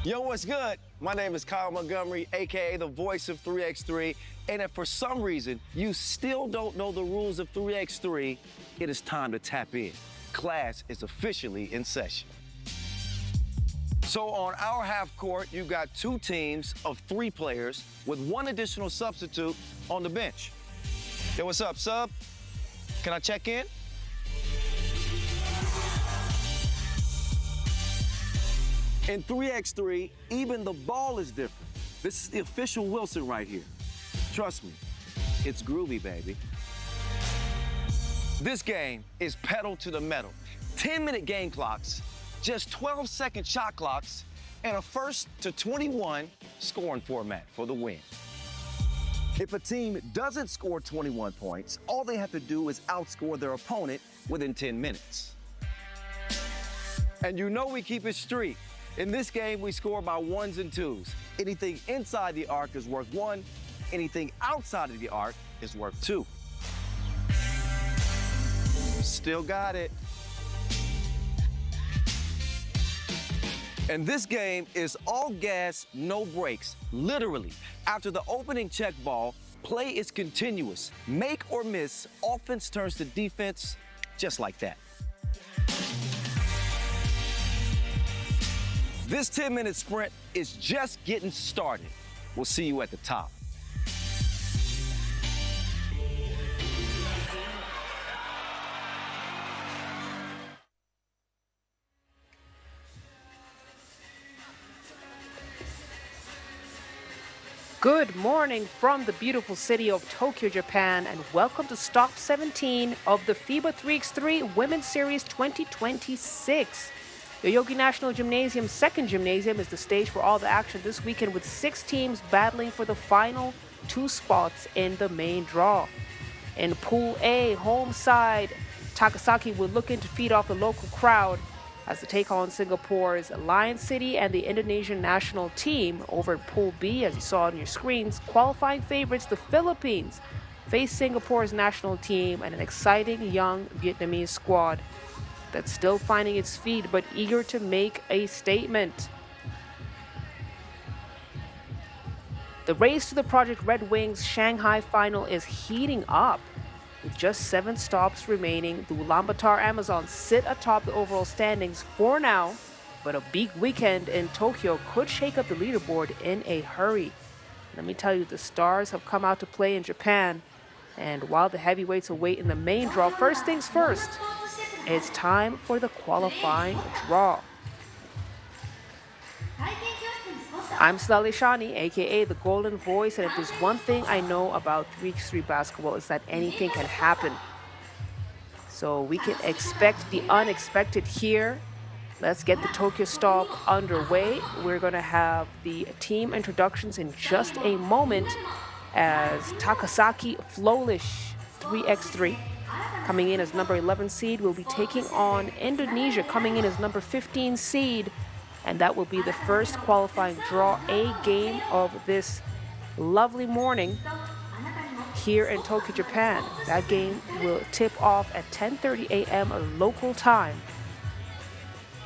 Yo, what's good? My name is Kyle Montgomery, aka the voice of 3x3. And if for some reason you still don't know the rules of 3x3, it is time to tap in. Class is officially in session. So on our half court, you've got two teams of 3 players with 1 additional substitute on the bench. Yo, what's up, sub? Can I check in? In 3x3, even the ball is different. This is the official Wilson right here. Trust me, it's groovy, baby. This game is pedal to the metal. 10-minute game clocks, just 12-second shot clocks, and a 1st to 21 scoring format for the win. If a team doesn't score 21 points, all they have to do is outscore their opponent within 10 minutes. And you know we keep it street. In this game, we score by 1s and 2s. Anything inside the arc is worth 1. Anything outside of the arc is worth 2. Still got it. And this game is all gas, no brakes. Literally, after the opening check ball, play is continuous. Make or miss, offense turns to defense just like that. This 10-minute sprint is just getting started. We'll see you at the top. Good morning from the beautiful city of Tokyo, Japan, and welcome to Stop 17 of the FIBA 3x3 Women's Series 2026. Yoyogi National Gymnasium's second gymnasium is the stage for all the action this weekend, with 6 teams battling for the final 2 spots in the main draw. In Pool A, home side, Takasaki will look in to feed off the local crowd as they take on Singapore's Lion City and the Indonesian national team. Over in Pool B, as you saw on your screens, qualifying favorites, the Philippines, face Singapore's national team and an exciting young Vietnamese squad that's still finding its feet but eager to make a statement. The race to the Project Red Wings Shanghai final is heating up. With just 7 stops remaining, the Ulaanbaatar Amazons sit atop the overall standings for now, but a big weekend in Tokyo could shake up the leaderboard in a hurry. Let me tell you, the stars have come out to play in Japan, and while the heavyweights await in the main draw, first things first, it's time for the qualifying draw. I'm Sudali Shani, aka the Golden Voice, and if there's one thing I know about 3x3 basketball, is that anything can happen. So we can expect the unexpected here. Let's get the Tokyo stop underway. We're going to have the team introductions in just a moment, as Takasaki Flowlish 3x3, coming in as number 11 seed, will be taking on Indonesia, coming in as number 15 seed. And that will be the first qualifying draw A game of this lovely morning here in Tokyo, Japan. That game will tip off at 10:30 a.m. local time.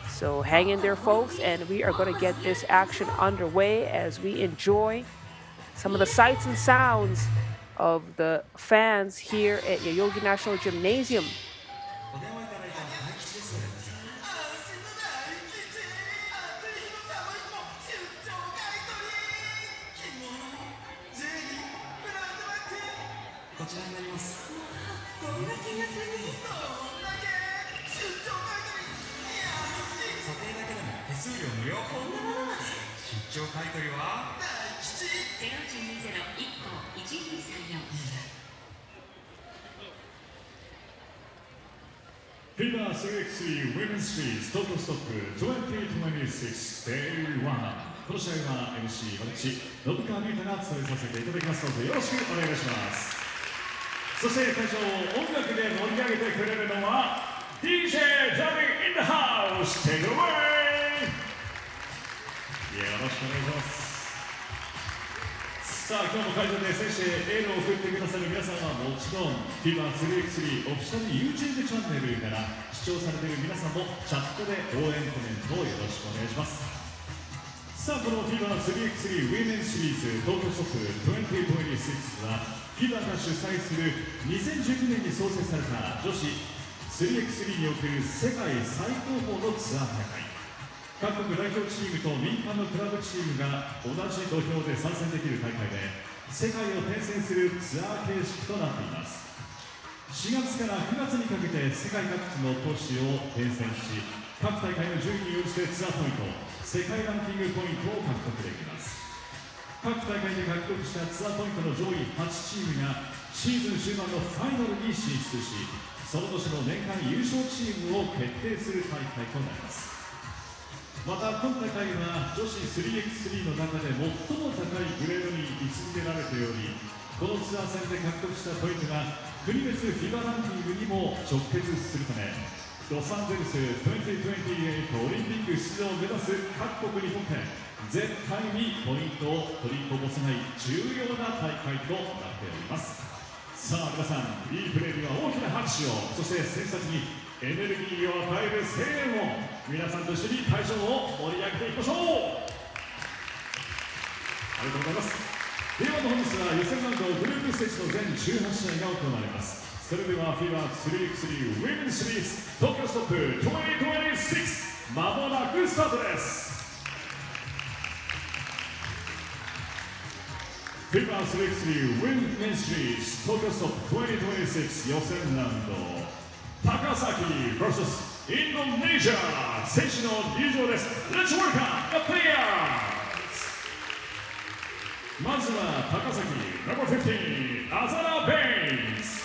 So hang in there, folks, and we are going to get this action underway as we enjoy some of the sights and sounds of the fans here at Yoyogi National Gymnasium. FIBA 3x3 Women's Series Total Stop 2026 Day 1。この試合は MC 私、信川美太が務めさせていただきますので、よろしくお願いします。そして会場を音楽で盛り上げてくれるのは DJ Johnny in the house. Take it away. よろしくお願いします。さあ、今日も会場で選手へエールを送ってくださる皆さんはもちろん FIBA 3x3 オフィシャル YouTube チャンネルから視聴されている皆さんもチャットで応援コメントをよろしくお願いします。さあこの FIBA 3x3 ウィメンシリーズ東京ソフト2026は FIBA が主催する2019年に創設された女子 3x3 における世界最高峰のツアー大会。各国代表チームと民間のクラブチームが同じ土俵で参戦できる大会で世界を転戦するツアー形式となっています。4月から9月にかけて世界各地の都市を転戦し各大会の順位に応じてツアーポイント、世界ランキングポイントを獲得できます。各大会で獲得したツアーポイントの上位8チームがシーズン終盤のファイナルに進出し、その年の年間優勝チームを決定する大会となります。また今大会は女子 3x3 の中で最も高いグレードに位置づけられており、このツアー戦で獲得したポイントが国別 FIBA ランキングにも直結するため、ロサンゼルス2028オリンピック出場を目指す各国にとって絶対にポイントを取りこぼせない重要な大会となっております。さあ皆さん、いいプレーには大きな拍手を、そして選手たちにエネルギーを与える声援を皆さんと一緒に会場を盛り上げていきましょう。ありがとうございます。では本日は予選ラウンドグループステージの全18試合が行われます。それでは FIBA 3x3 ウィメンシリーズ東京ストップ2026まもなくスタートです。 FIBA 3x3 ウィメンシリーズ東京ストップ2026予選ラウンドTakasaki vs インドネシア選手の入場です。 Let's welcome the players。 まずは高崎 No.15 アザラ・ベインズ。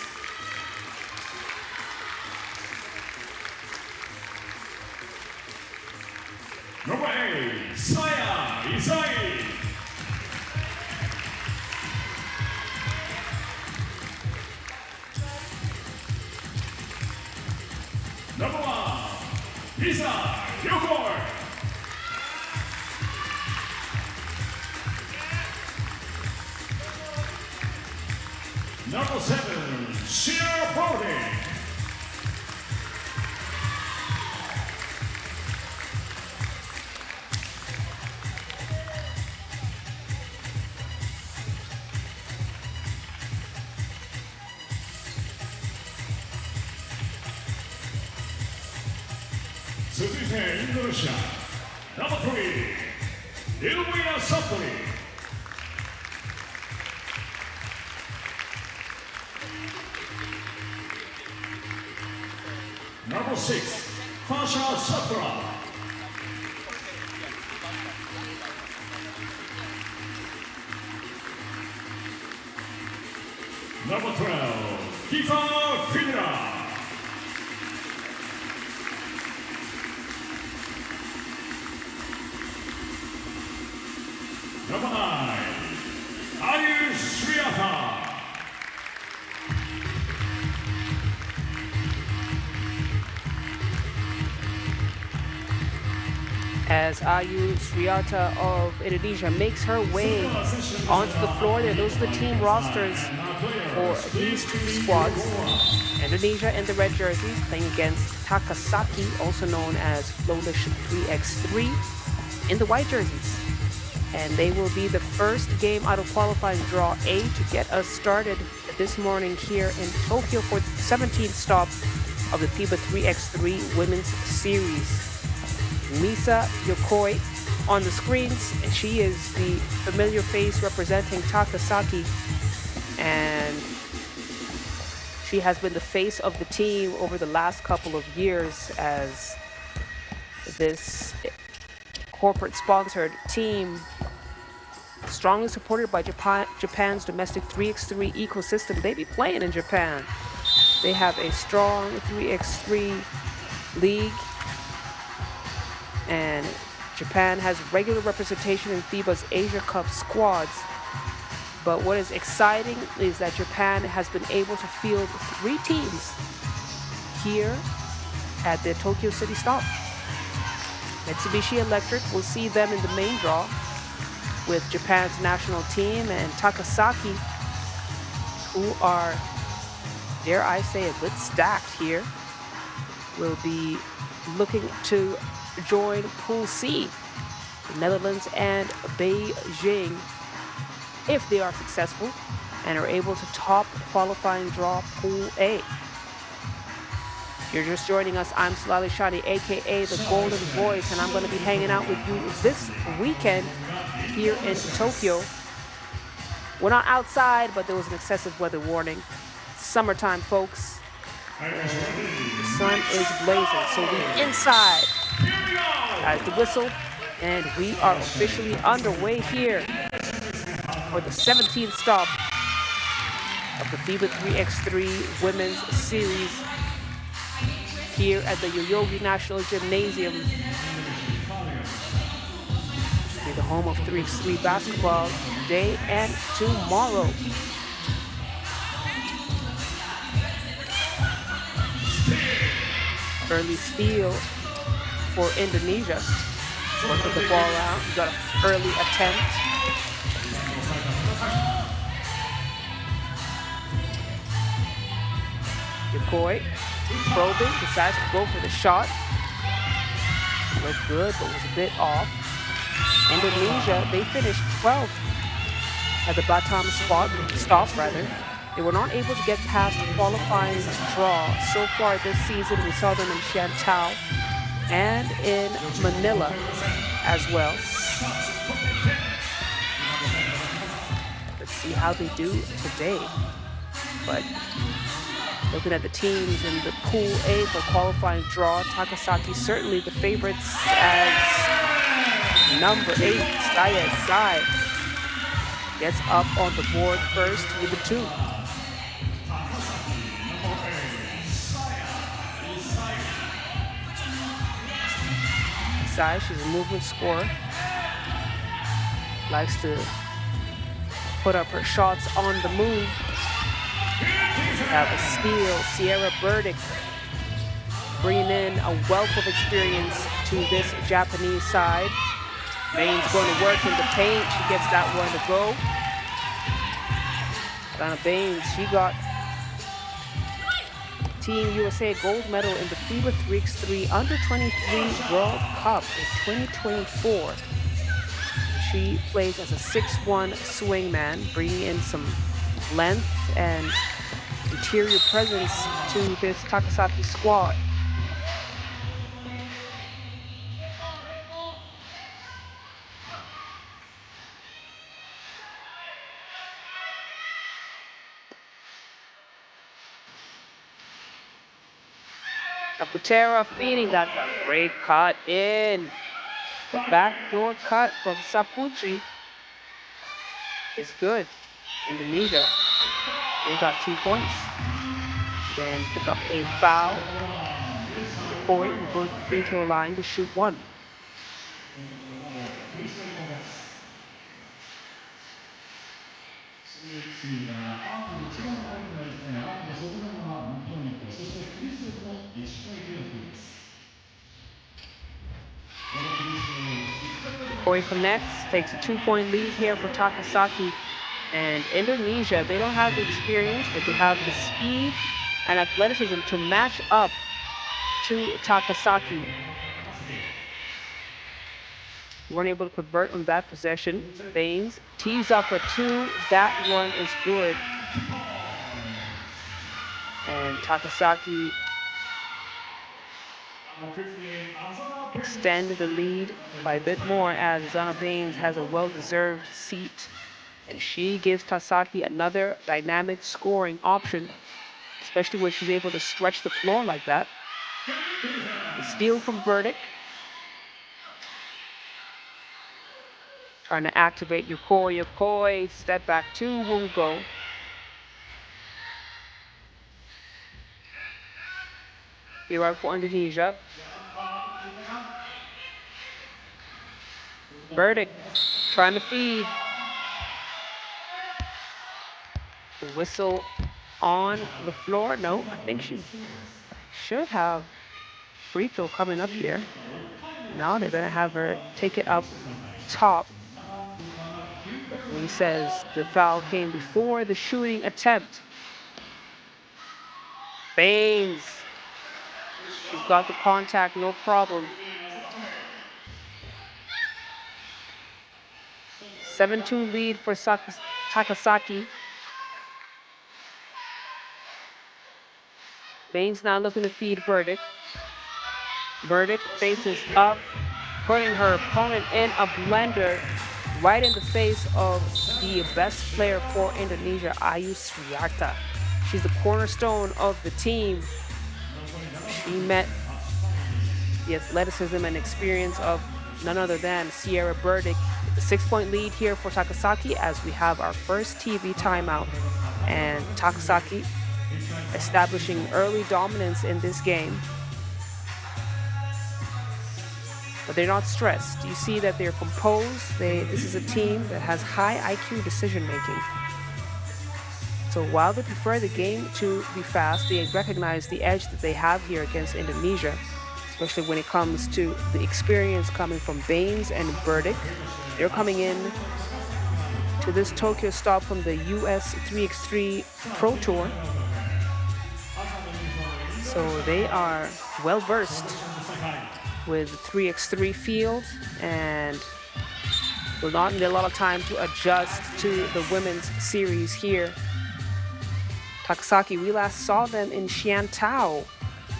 Number 8, Saya Isai. Number 1, Isa Yokoi. Number 7, Shia Brody. Indonesia, number 3, Ilwina Sapuri. Number 6, Fasha Satra. Number 12, Kifa Fidra. Number 9, Ayush Sriata. As Ayu Sriata of Indonesia makes her way onto the floor, there those are the team rosters for these two squads. Indonesia in the red jerseys playing against Takasaki, also known as Flowlish 3x3, in the white jerseys. And they will be the first game out of qualifying draw A to get us started this morning here in Tokyo for the 17th stop of the FIBA 3x3 Women's Series. Misa Yokoi on the screens, and she is the familiar face representing Takasaki, and she has been the face of the team over the last couple of years as this corporate-sponsored team, strongly supported by Japan's domestic 3x3 ecosystem. They be playing in Japan. They have a strong 3x3 league, and Japan has regular representation in FIBA's Asia Cup squads. But what is exciting is that Japan has been able to field 3 teams here at the Tokyo City stop. Mitsubishi Electric will see them in the main draw with Japan's national team, and Takasaki, who are, dare I say, a bit stacked here, will be looking to join Pool C the Netherlands and Beijing, if they are successful and are able to top qualifying draw Pool A. If you're just joining us, I'm Salali Shani, aka the Golden Voice, and I'm going to be hanging out with you this weekend here in Tokyo. We're not outside, but there was an excessive weather warning. It's summertime, folks. And the sun is blazing, so we inside at the whistle, and we are officially underway here for the 17th stop of the FIBA 3x3 Women's Series here at the Yoyogi National Gymnasium. Be the home of 3x3 basketball today and tomorrow. Early steal for Indonesia. Working the ball out. Got an early attempt. Yokoi probing, decides to go for the shot. Looked good, but was a bit off. Indonesia, they finished 12th at the Batam stop. They were not able to get past the qualifying draw. So far this season, we saw them in Shantou and in Manila as well. Let's see how they do today. But looking at the teams in the Pool A for qualifying draw, Takasaki certainly the favorites as number 8, Sai gets up on the board first with the 2. Sai, she's a movement scorer. Likes to put up her shots on the move. Have a steal, Sierra Burdick bringing in a wealth of experience to this Japanese side. Baines going to work in the paint. She gets that one to go. Donna Baines, she got Team USA gold medal in the FIBA 3x3 Under-23 World Cup in 2024. She plays as a 6'1" swingman, bringing in some length and interior presence to this Takasaki squad. Kaputera feeding that great cut in. The backdoor cut from Sapuchi is good. Indonesia, they got 2 points. Then pick up a foul. Point will go to the free throw line to shoot 1. Koi connects, takes a 2-point lead here for Takasaki. And Indonesia, they don't have the experience, but they have the speed and athleticism to match up to Takasaki. Weren't able to convert on that possession. Baines tees up for 2. That one is good. And Takasaki extend the lead by a bit more as Zana Baines has a well-deserved seat. And she gives Takasaki another dynamic scoring option, especially when she's able to stretch the floor like that. The steal from Burdick. Trying to activate Yokoi, step back 2 will go. Here are for Indonesia. Burdick trying to feed. The whistle on the floor. No, I think she should have free throw coming up here. Now they're gonna have her take it up top. He says the foul came before the shooting attempt. Baines. She's got the contact, no problem. 7-2 lead for Takasaki. Baines now looking to feed Burdick. Burdick faces up, putting her opponent in a blender right in the face of the best player for Indonesia, Ayu Sriarta. She's the cornerstone of the team. She met the athleticism and experience of none other than Sierra Burdick. The 6-point lead here for Takasaki as we have our first TV timeout. And Takasaki establishing early dominance in this game. But they're not stressed. You see that they're composed. This is a team that has high IQ decision making. So while they prefer the game to be fast, they recognize the edge that they have here against Indonesia, especially when it comes to the experience coming from Baines and Burdick. They're coming in to this Tokyo stop from the US 3x3 Pro Tour. So they are well versed with 3x3 field and will not need a lot of time to adjust to the women's series here. Takasaki, we last saw them in Xiantao.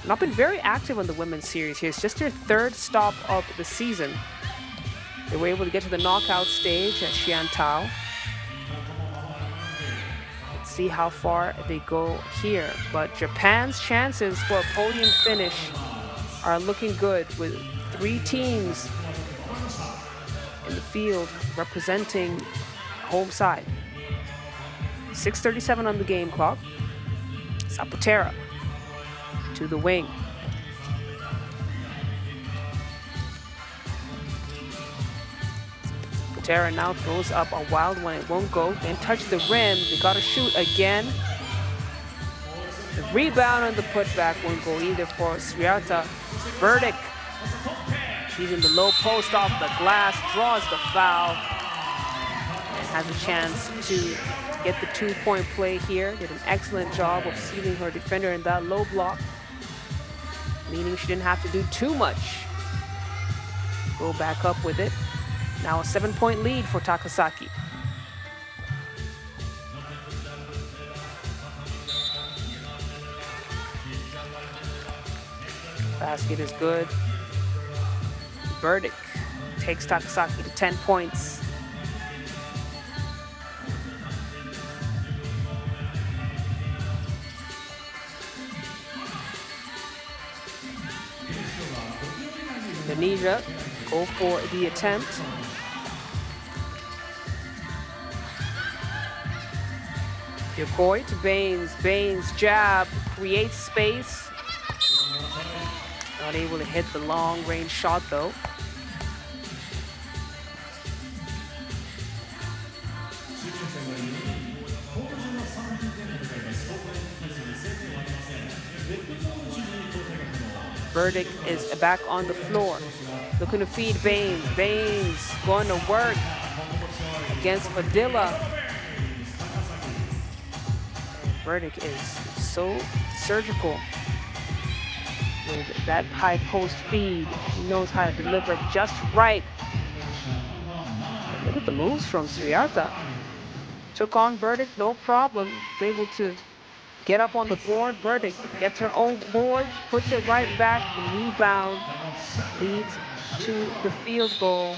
Not been very active on the women's series here. It's just their third stop of the season. They were able to get to the knockout stage at Xiantao. Let's see how far they go here. But Japan's chances for a podium finish are looking good with 3 teams in the field representing home side. 6:37 on the game clock. Saputera to the wing. Saputera now throws up a wild one. It won't go. Then touch the rim. They got to shoot again. The rebound and the putback won't go either for Sriarta. Burdick. She's in the low post off the glass, draws the foul, and has a chance to get the 2-point play here. Did an excellent job of sealing her defender in that low block, meaning she didn't have to do too much. Go back up with it. Now a 7-point lead for Takasaki. Basket is good. Burdick takes Takasaki to 10 points. Indonesia go for the attempt. Yokoi to Baines. Baines jab, creates space. Not able to hit the long range shot though. Burdick is back on the floor, looking to feed Baines. Baines going to work against Fadilla. Burdick is so surgical with that high post feed. He knows how to deliver just right. Look at the moves from Sriarta. Took on Burdick, no problem. Was able to get up on the board. Burdick gets her own board, puts it right back, the rebound leads to the field goal,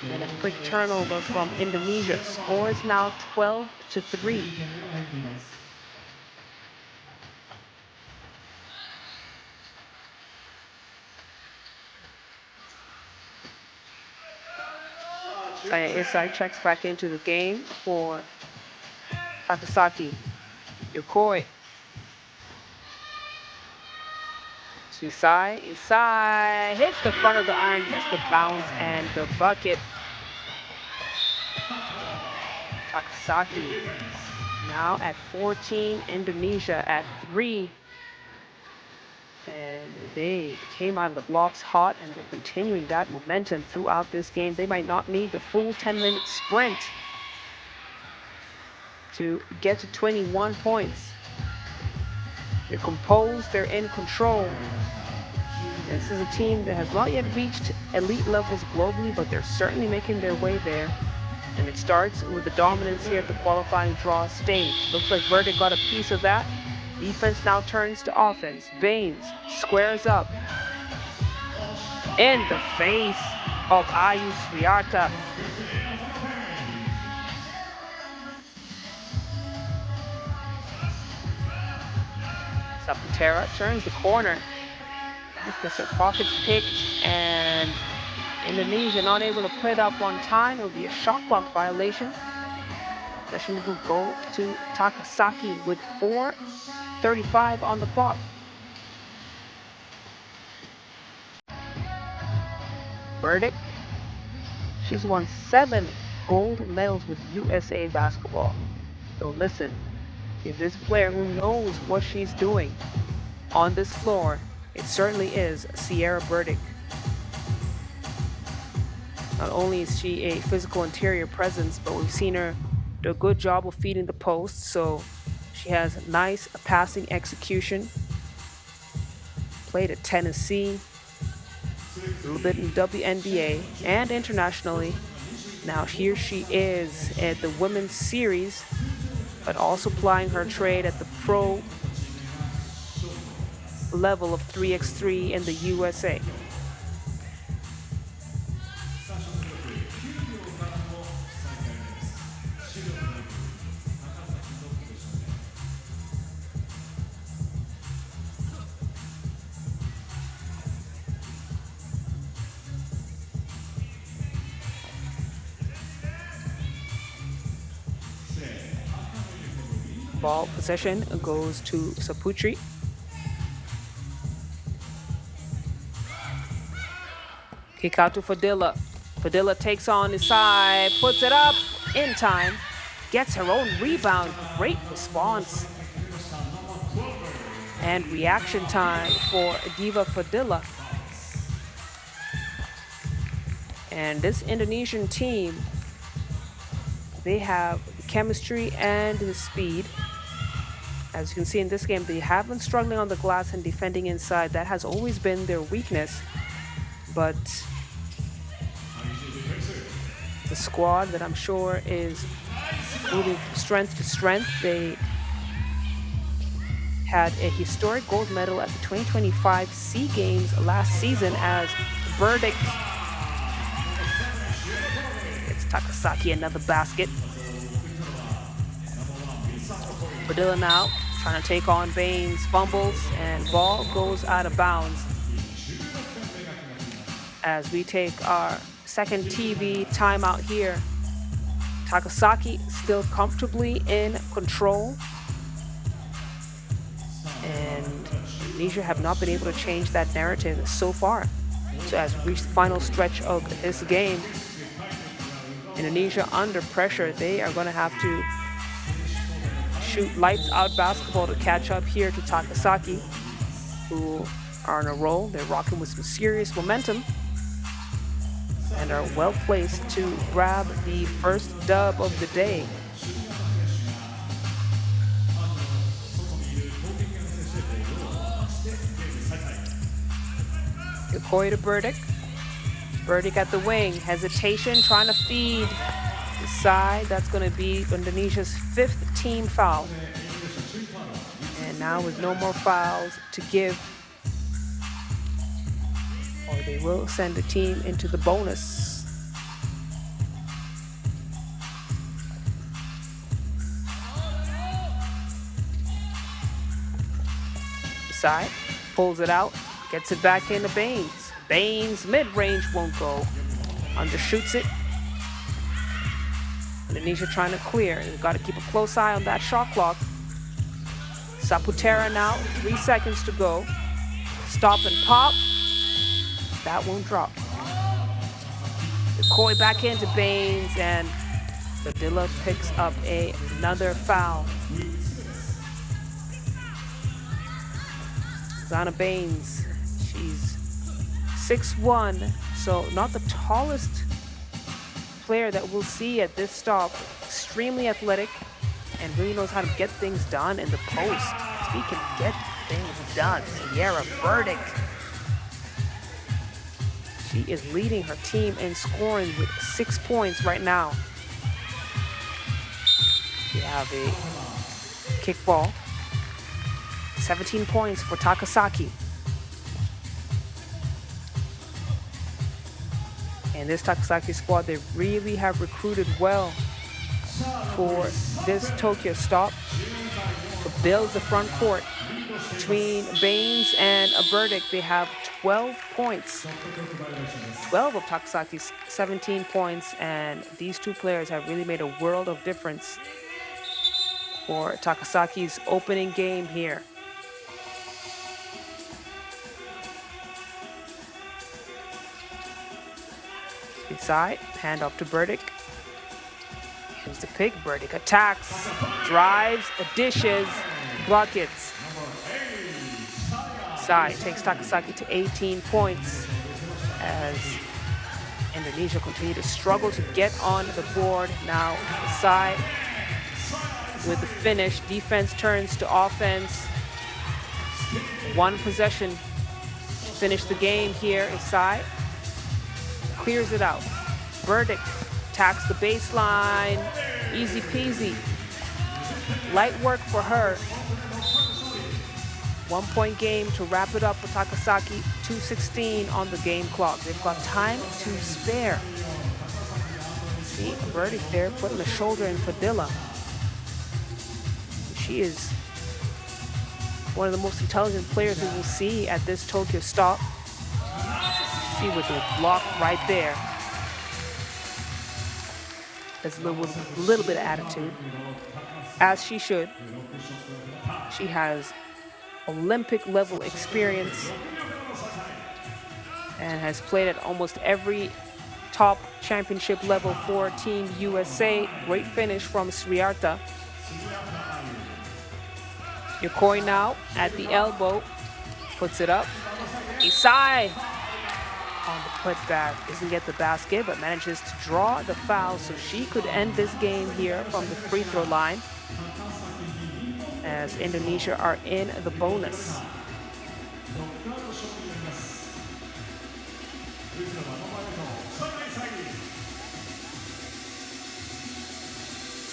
and a quick turnover from Indonesia. Score is now 12-3. Isai checks back into the game for Takasaki. Yokoi. Isai hits the front of the iron, gets the bounce and the bucket. Takasaki now at 14, Indonesia at 3. And they came out of the blocks hot and they're continuing that momentum throughout this game. They might not need the full 10-minute sprint to get to 21 points. They're composed, they're in control. This is a team that has not yet reached elite levels globally, but they're certainly making their way there. And it starts with the dominance here at the qualifying draw stage. Looks like Verdict got a piece of that. Defense now turns to offense. Baines squares up. In the face of Ayu Sriarta. Saputera turns the corner. Gets her pockets picked, and Indonesia not able to put it up on time. It will be a shot clock violation. Session will go to Takasaki with 4:35 on the clock. Verdict. She's won 7 gold medals with USA basketball. So listen, if this player who knows what she's doing on this floor, it certainly is Sierra Burdick. Not only is she a physical interior presence, but we've seen her do a good job of feeding the post, so she has nice passing execution. Played at Tennessee, a little bit in WNBA and internationally. Now here she is at the women's series, but also plying her trade at the pro level of 3x3 in the USA. Ball possession goes to Saputri. Kick out to Fadila. Fadila takes on his side, puts it up in time, gets her own rebound. Great response. And reaction time for Diva Fadila. And this Indonesian team, they have the chemistry and the speed. As you can see in this game, they have been struggling on the glass and defending inside. That has always been their weakness. But the squad that I'm sure is moving from strength to strength. They had a historic gold medal at the 2025 SEA Games last season as Burdick. It's Takasaki, another basket. Padilla now trying to take on Baines, fumbles, and ball goes out of bounds. As we take our second TV timeout here. Takasaki still comfortably in control. And Indonesia have not been able to change that narrative so far. So as we reach the final stretch of this game, Indonesia under pressure, they are going to have to shoot lights out basketball to catch up here to Takasaki, who are on a roll. They're rocking with some serious momentum and are well placed to grab the first dub of the day. Yokoi to Burdick. Burdick at the wing. Hesitation, trying to feed the side. That's going to be Indonesia's 5th team foul. And now with no more fouls to give, or they will send the team into the bonus. The side pulls it out. Gets it back into Baines. Baines, mid-range, won't go. Undershoots it. Indonesia trying to clear. They've got to keep a close eye on that shot clock. Saputera now, 3 seconds to go. Stop and pop. That won't drop. Yokoi back into Baines, and Padilla picks up another foul. Zana Baines, she's 6'1", so not the tallest player that we'll see at this stop. Extremely athletic and really knows how to get things done in the post. She can get things done. Sierra Burdick. She is leading her team in scoring with 6 points right now. We have a kickball. 17 points for Takasaki. And this Takasaki squad, they really have recruited well for this Tokyo stop. To build the front court between Baines and Burdick, they have 12 points. 12 of Takasaki's 17 points, and these two players have really made a world of difference for Takasaki's opening game here. Inside, hand off to Burdick. Here's the pick. Burdick attacks, drives, dishes, buckets. Side takes Takasaki to 18 points as Indonesia continue to struggle to get on the board. Now Side with the finish. Defense turns to offense. One possession to finish the game here. Side clears it out. Burdick attacks the baseline. Easy peasy. Light work for her. 1 point game to wrap it up for Takasaki. 2:16 on the game clock. They've got time to spare. See, Burdick there putting a shoulder in for Dilla. She is one of the most intelligent players we will see at this Tokyo stop. See, with the block right there. There's a little bit of attitude, as she should. She has Olympic level experience and has played at almost every top championship level for Team USA. Great finish from Sriarta. Yokoi now at the elbow, puts it up. Isai on the putback, doesn't get the basket, but manages to draw the foul, so she could end this game here from the free throw line, as Indonesia are in the bonus.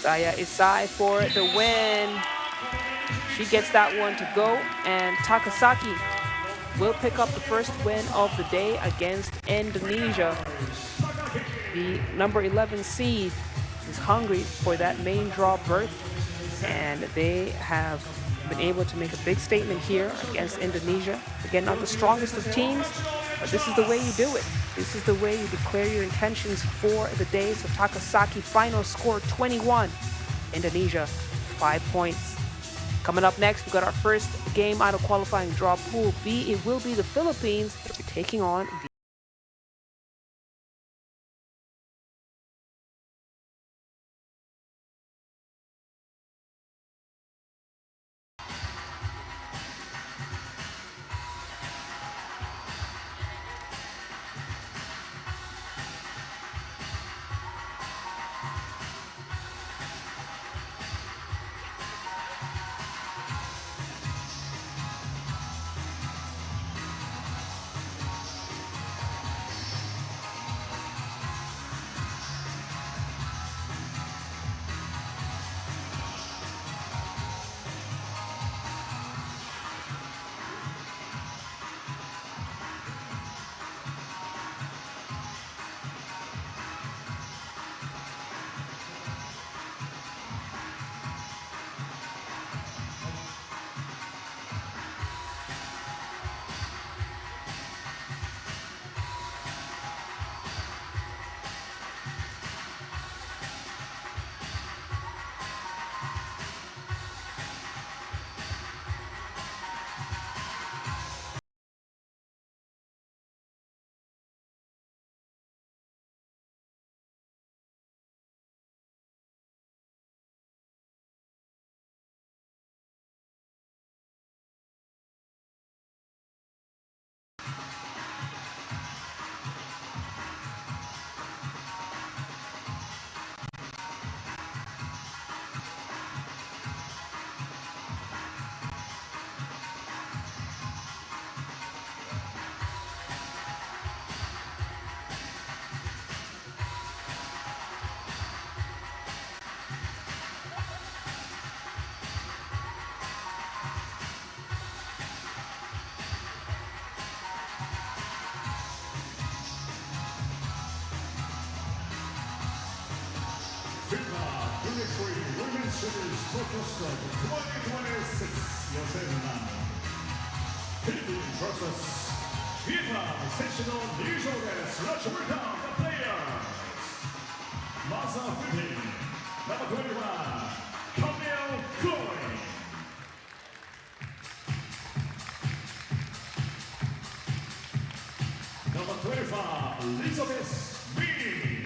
Saya Isai for the win. She gets that one to go, and Takasaki will pick up the first win of the day against Indonesia. The number 11 seed is hungry for that main draw berth, and they have been able to make a big statement here against Indonesia. Again, not the strongest of teams, but this is the way you do it. This is the way you declare your intentions for the day. So Takasaki final score 21, Indonesia 5 points. Coming up next, we've got our first game out of qualifying draw pool B. It will be the Philippines taking on the FIBA 3x3 Women's Series Tokyo Stop 2026 予選はフィリピン vs フィバ選手の入場です。Let's welcome the players. まずはフィリピン Number 21 Camille Chloe. Number 25 Elizabeth Mee.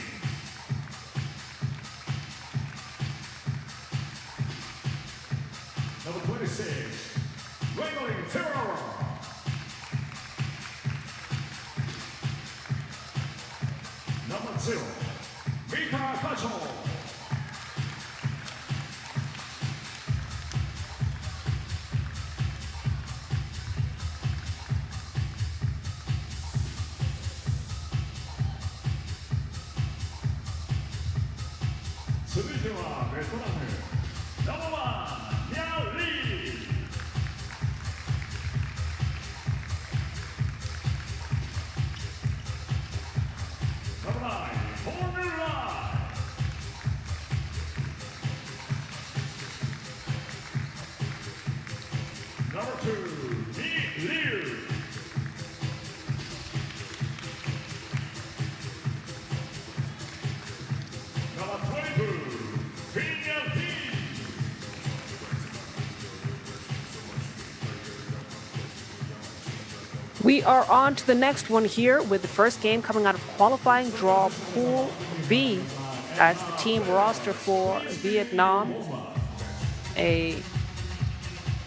Number 26 Wendling Ferraro. Number 0 Mika Kacho. Number 1 Nia Lee. Number 9 Formula. Number 2 Mi Liu. Number 22 Finya P. We are on to the next one here with the first game coming out of qualifying draw Pool B. That's the team roster for Vietnam. A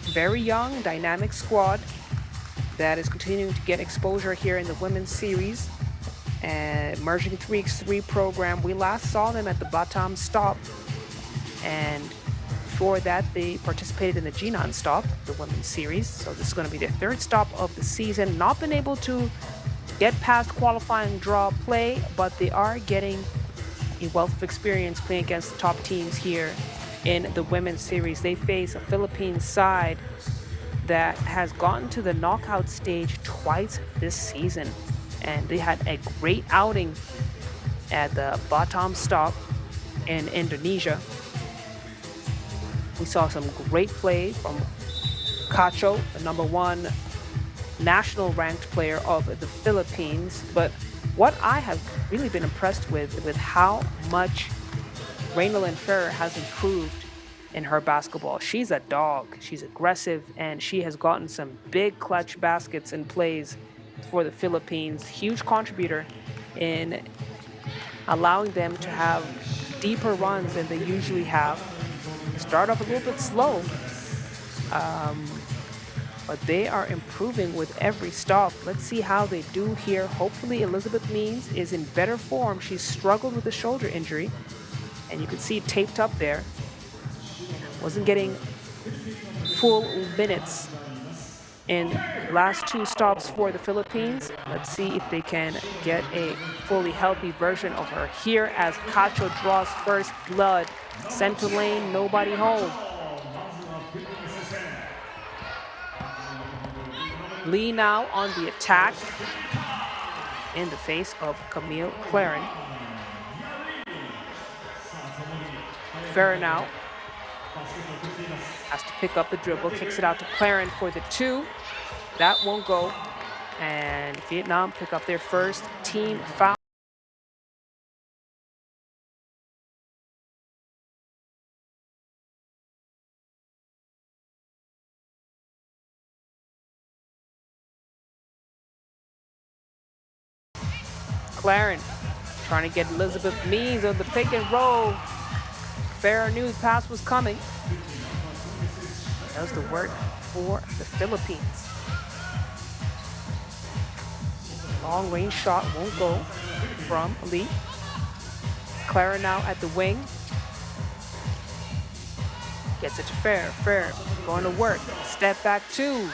very young, dynamic squad that is continuing to get exposure here in the women's series. And emerging 3x3 program, we last saw them at the Batam stop. And before that, they participated in the Jinan stop, the women's series. So this is going to be their third stop of the season. Not been able to get past qualifying draw play, but they are getting a wealth of experience playing against the top teams here in the women's series. They face a Philippines side that has gotten to the knockout stage twice this season. And they had a great outing at the Batam stop in Indonesia. We saw some great play from Cacho, the number 1 national ranked player of the Philippines. But what I have really been impressed with how much Raynalyn Ferrer has improved in her basketball. She's a dog. She's aggressive, and she has gotten some big clutch baskets and plays for the Philippines. Huge contributor in allowing them to have deeper runs than they usually have. Start off a little bit slow, but they are improving with every stop. Let's see how they do here. Hopefully Elizabeth Means is in better form. She's struggled with a shoulder injury, and you can see it taped up there. Wasn't getting full minutes in last 2 stops for the Philippines. Let's see if they can get a fully healthy version of her here as Cacho draws first blood. Center lane, nobody home. Lee now on the attack in the face of Camille Claren. Ferrer now has to pick up the dribble, kicks it out to Claren for the 2. That won't go. And Vietnam pick up their first team foul. Claren trying to get Elizabeth Means on the pick and roll. Ferrer knew the pass was coming. Does the work for the Philippines. Long range shot won't go from Lee. Claren now at the wing. Gets it to Ferrer. Ferrer going to work. Step back 2.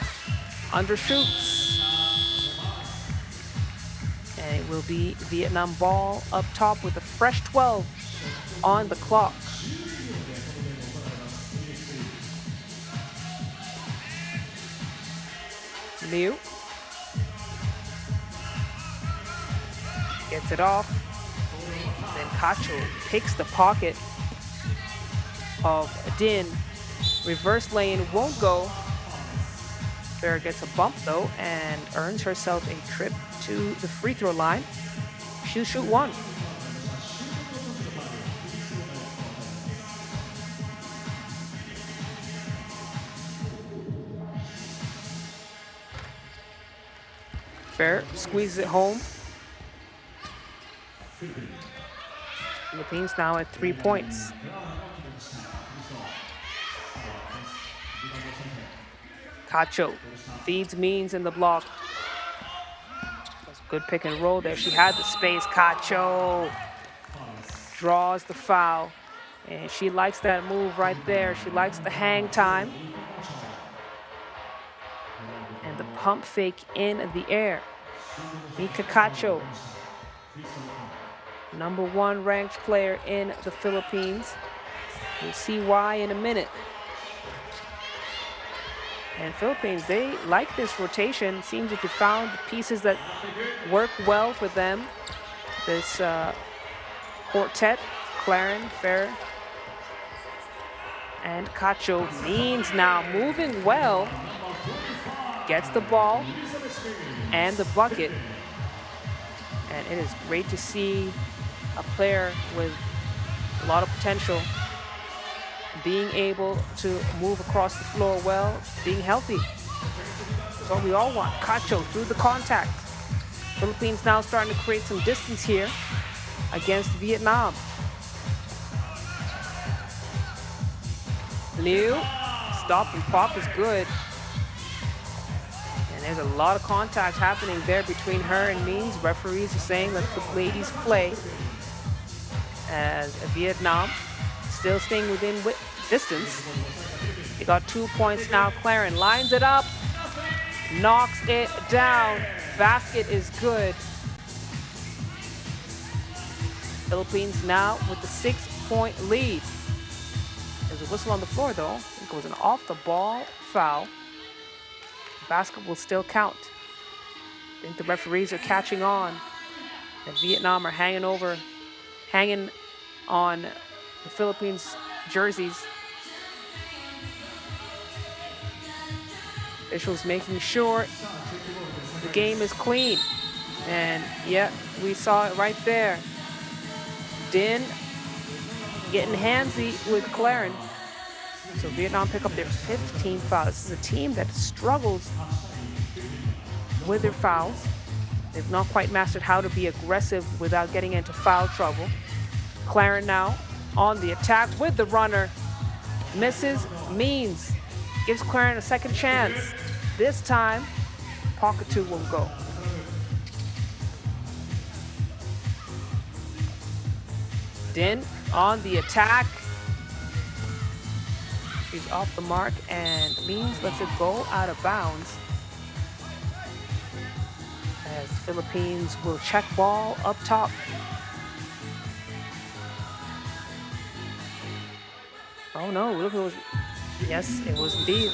Undershoots. And it will be Vietnam ball up top with a fresh 12 on the clock. Liu gets it off. Then Cacho picks the pocket of Din. Reverse lane won't go. Fair gets a bump though and earns herself a trip to the free throw line. She'll shoot one. Fair squeezes it home. Philippines now at 3 points. Cacho feeds Means in the block. That's a good pick and roll there. She had the space. Cacho draws the foul. And she likes that move right there. She likes the hang time. And the pump fake in the air. Mika Cacho, #1 ranked player in the Philippines. We'll see why in a minute. And Philippines, they like this rotation. Seems like they found the pieces that work well for them. This quartet, Claren, Fair, and Cacho. Means now moving well. Gets the ball and the bucket. And it is great to see a player with a lot of potential being able to move across the floor well, being healthy. That's what we all want. Cacho through the contact. Philippines now starting to create some distance here against Vietnam. Liu, stop and pop is good. And there's a lot of contact happening there between her and Means. Referees are saying let the ladies play. As Vietnam still staying within distance. They got 2 points now. Claren lines it up, knocks it down. Basket is good. Philippines now with the 6-point lead. There's a whistle on the floor though. I think it was an off the ball foul. Basket will still count. I think the referees are catching on. And Vietnam are hanging on the Philippines jerseys. Officials making sure the game is clean. And yeah, we saw it right there. Din getting handsy with Claren. So Vietnam pick up their 15th foul. This is a team that struggles with their fouls. They've not quite mastered how to be aggressive without getting into foul trouble. Claren now on the attack with the runner. Misses. Means gives Claren a second chance. This time, pocket 2 will go. Din on the attack. She's off the mark and Means lets it go out of bounds. As Philippines will check ball up top. Oh no, look, it was, yes, it was indeed.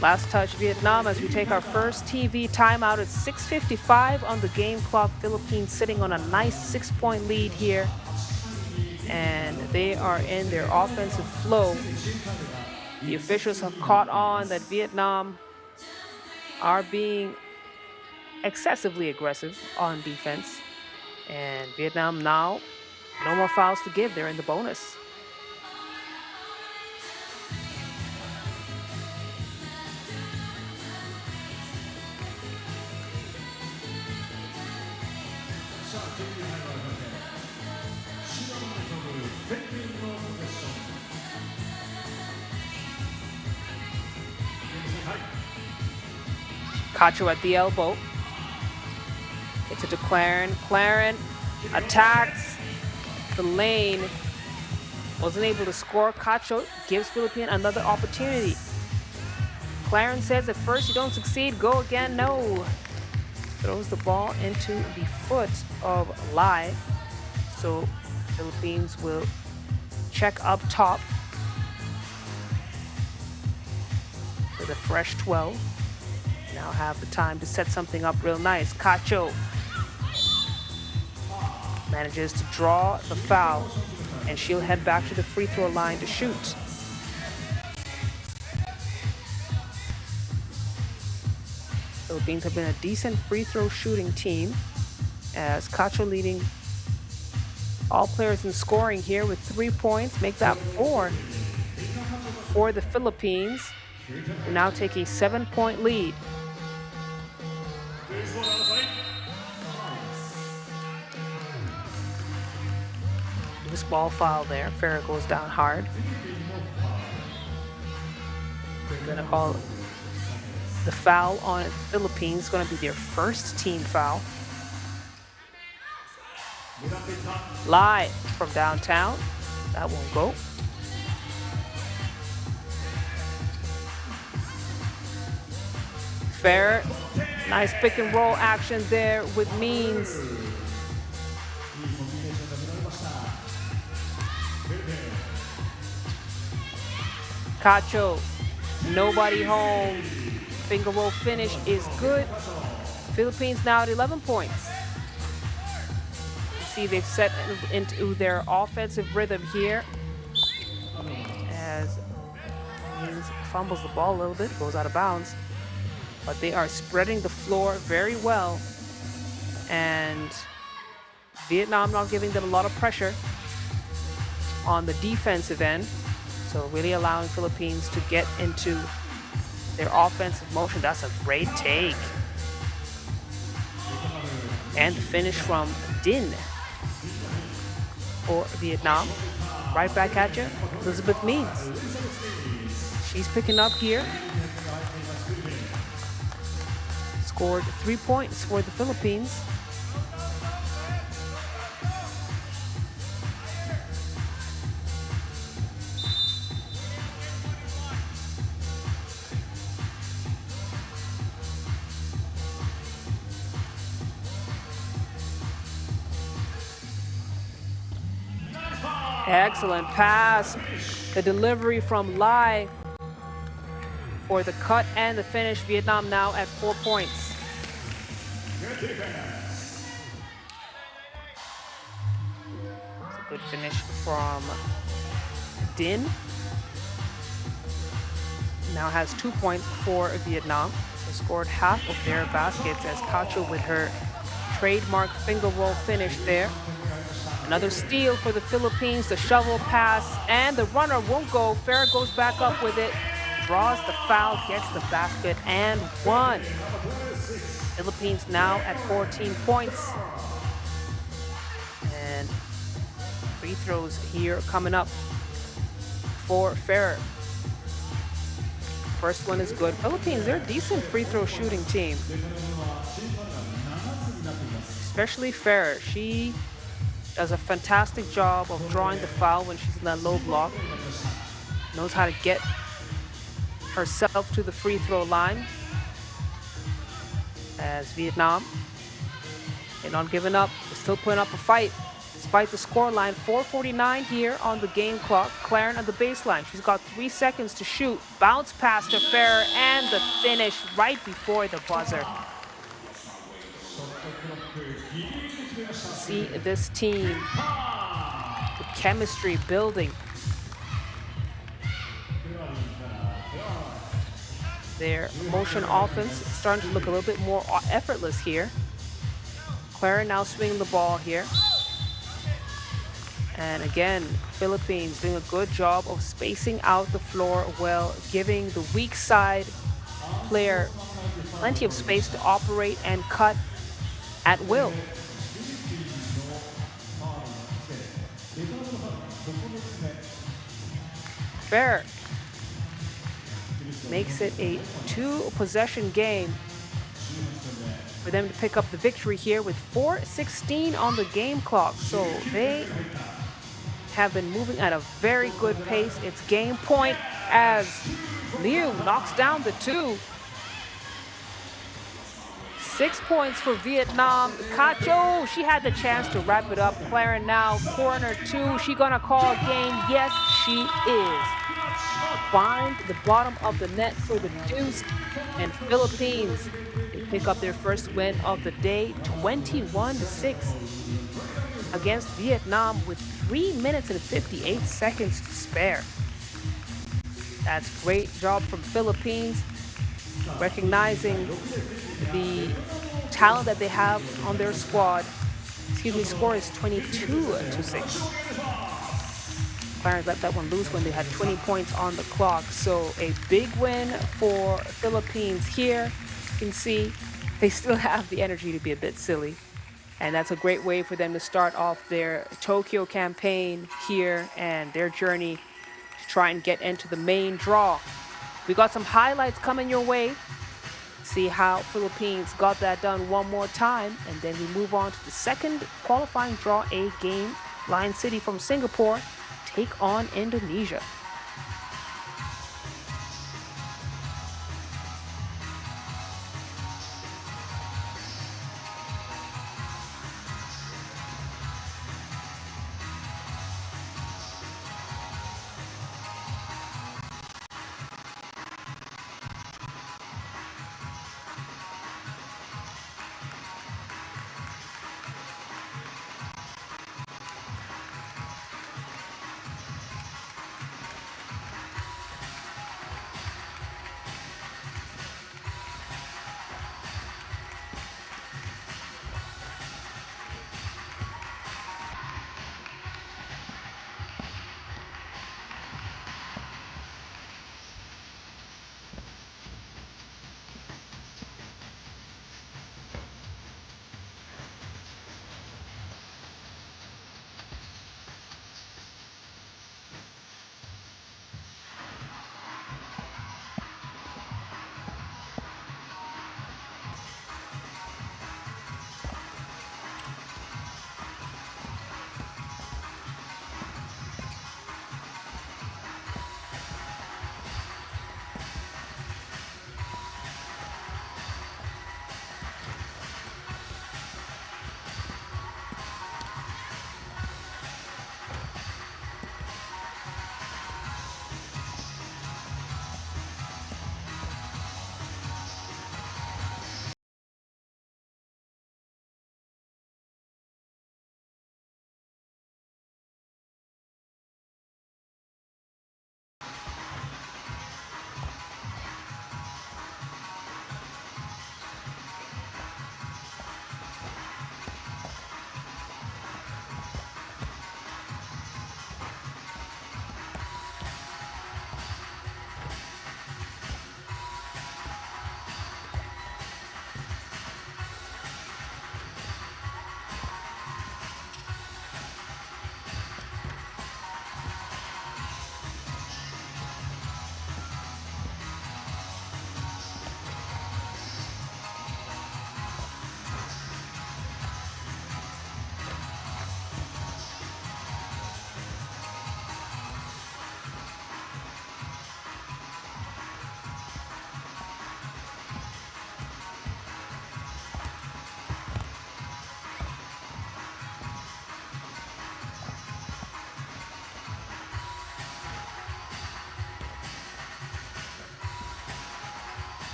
Last touch Vietnam as we take our first TV timeout at 6:55 on the game clock. Philippines sitting on a nice 6-point lead here. And they are in their offensive flow. The officials have caught on that Vietnam are being excessively aggressive on defense. And Vietnam now, no more fouls to give. They're in the bonus. Cacho at the elbow. Gets it to Claren. Claren attacks the lane. Wasn't able to score. Cacho gives Philippines another opportunity. Claren says at first you don't succeed, go again. No. Throws the ball into the foot of Lai. So Philippines will check up top with a fresh 12. Now have the time to set something up real nice. Cacho manages to draw the foul. and she'll head back to the free throw line to shoot. Philippines have been a decent free throw shooting team, as Cacho leading all players in scoring here with 3 points, make that 4 for the Philippines, who now take a 7-point lead. Loose ball foul there. Farah goes down hard. We're going to call the foul on the Philippines. Going to be their first team foul. Live from downtown. That won't go. Fair. Nice pick and roll action there with Means. Cacho, nobody home. Finger roll finish is good. Philippines now at 11 points. You see they've set into their offensive rhythm here. As Means fumbles the ball a little bit, goes out of bounds. But they are spreading the floor very well. And Vietnam not giving them a lot of pressure on the defensive end. So really allowing Philippines to get into their offensive motion. That's a great take. And the finish from Din for Vietnam. Right back at you, Elizabeth Means. She's picking up here. Scored 3 points for the Philippines. Excellent pass. The delivery from Lai for the cut and the finish. Vietnam now at 4 points. It's a good finish from Din. Now has 2 points for Vietnam. They scored half of their baskets as Cacho with her trademark finger roll finish there. Another steal for the Philippines, the shovel pass, and the runner won't go. Farah goes back up with it, draws the foul, gets the basket, and one. Philippines now at 14 points. And free throws here coming up for Farah. First one is good. Philippines, they're a decent free throw shooting team. Especially Farah. She does a fantastic job of drawing the foul when she's in that low block. Knows how to get herself to the free throw line. As Vietnam, they're not giving up. They're still putting up a fight despite the scoreline. 4:49 here on the game clock. Claren on the baseline. She's got 3 seconds to shoot. Bounce pass to Farah and the finish right before the buzzer. See this team, the chemistry building. Their motion offense starting to look a little bit more effortless here. Claren now swinging the ball here. And again, Philippines doing a good job of spacing out the floor well, giving the weak side player plenty of space to operate and cut at will. Fair makes it a 2-possession game for them to pick up the victory here with 4:16 on the game clock. So they have been moving at a very good pace. It's game point as Liu knocks down the 2. 6 points for Vietnam. Cacho, she had the chance to wrap it up. Claren now, corner 2. She gonna call a game? Yes, she is. Find the bottom of the net for the deuce. And Philippines, they pick up their first win of the day, 21-6. against Vietnam with 3 minutes and 58 seconds to spare. That's great job from Philippines, recognizing the talent that they have on their squad. Excuse me, score is 22-6. Clarence let that one loose when they had 20 points on the clock. So a big win for Philippines here. You can see they still have the energy to be a bit silly. And that's a great way for them to start off their Tokyo campaign here and their journey to try and get into the main draw. We got some highlights coming your way. See how Philippines got that done one more time. And then we move on to the second qualifying draw A game. Lion City from Singapore take on Indonesia.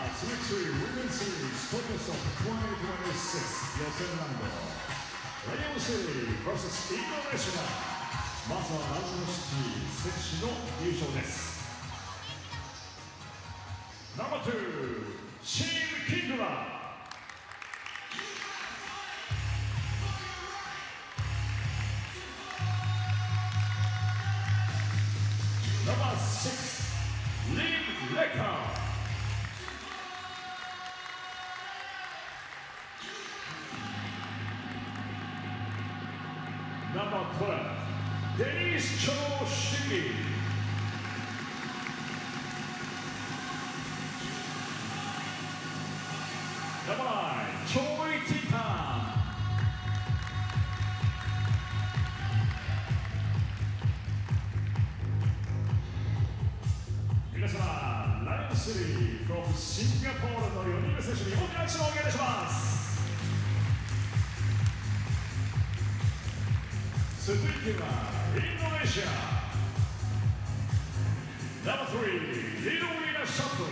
3x3 Women's Series Tokyo Stop 2026 予選ラウンドライオンシティ vs インドネシアまずはライオンシティ選手の優勝です。ナンバー2チームキングラナンバー6リン・レカーNumber 12, Denise Choshiki. Number 9, Choi Titan. Minasan, Lion City from Singapore の4人目選手に大きな拍手をお願いします。続いてはインドネシア Number 3 リドウィナ・シャトリ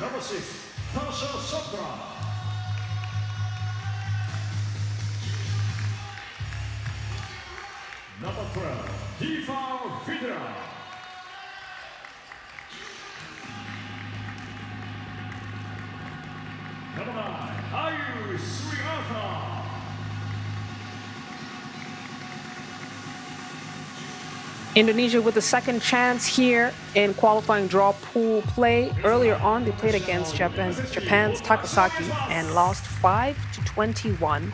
Number 6 タシャ・シャトラ Number 12 ディファー・フィデラNumber 9, Ayu Sriartha. Indonesia with the second chance here in qualifying draw pool play. Earlier on, they played against Japan's Takasaki and lost 5-21.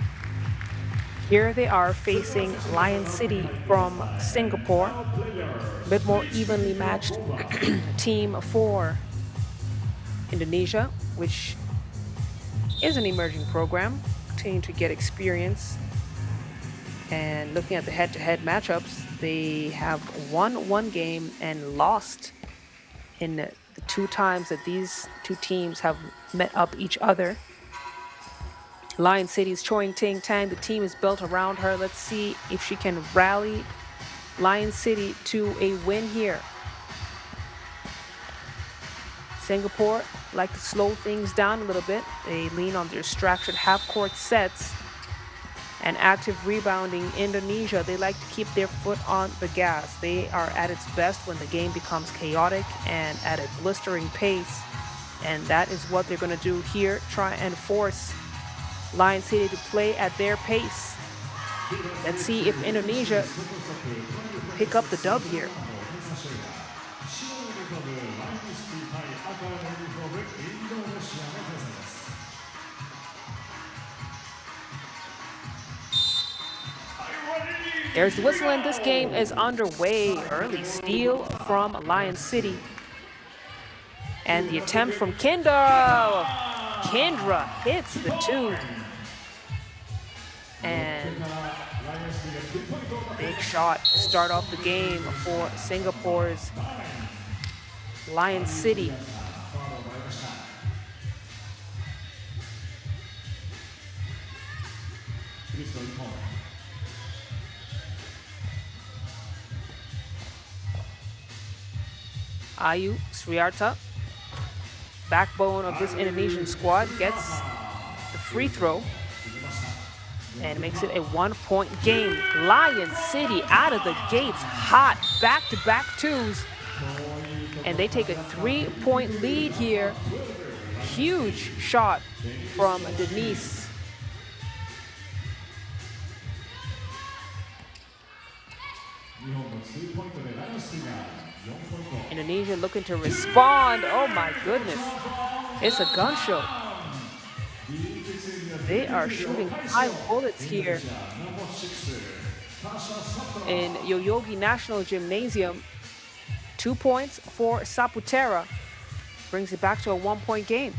Here they are facing Lion City from Singapore. A bit more evenly matched team for Indonesia, which is an emerging program, continuing to get experience. And looking at the head-to-head matchups, they have won one game and lost in the 2 times that these 2 teams have met up each other. Lion City's Choi Ting Tang, the team is built around her. Let's see if she can rally Lion City to a win here. Singapore like to slow things down a little bit. They lean on their structured half-court sets and active rebounding. Indonesia, they like to keep their foot on the gas. They are at its best when the game becomes chaotic and at a blistering pace. And that is what they're going to do here, try and force Lion City to play at their pace. Let's see if Indonesia pick up the dub here. There's the whistle, and this game is underway. Early steal from Lion City. And the attempt from Kendra. Kendra hits the 2. And big shot to start off the game for Singapore's Lion City. Ayu Sriartha, backbone of this Indonesian squad, gets the free throw and makes it a 1-point game. Lion City out of the gates hot, back-to-back 2s, and they take a 3-point lead here. Huge shot from Denise. Indonesia looking to respond. Oh my goodness. It's a gun show. They are shooting high bullets here in Yoyogi National Gymnasium. 2 points for Saputera. Brings it back to a 1-point game.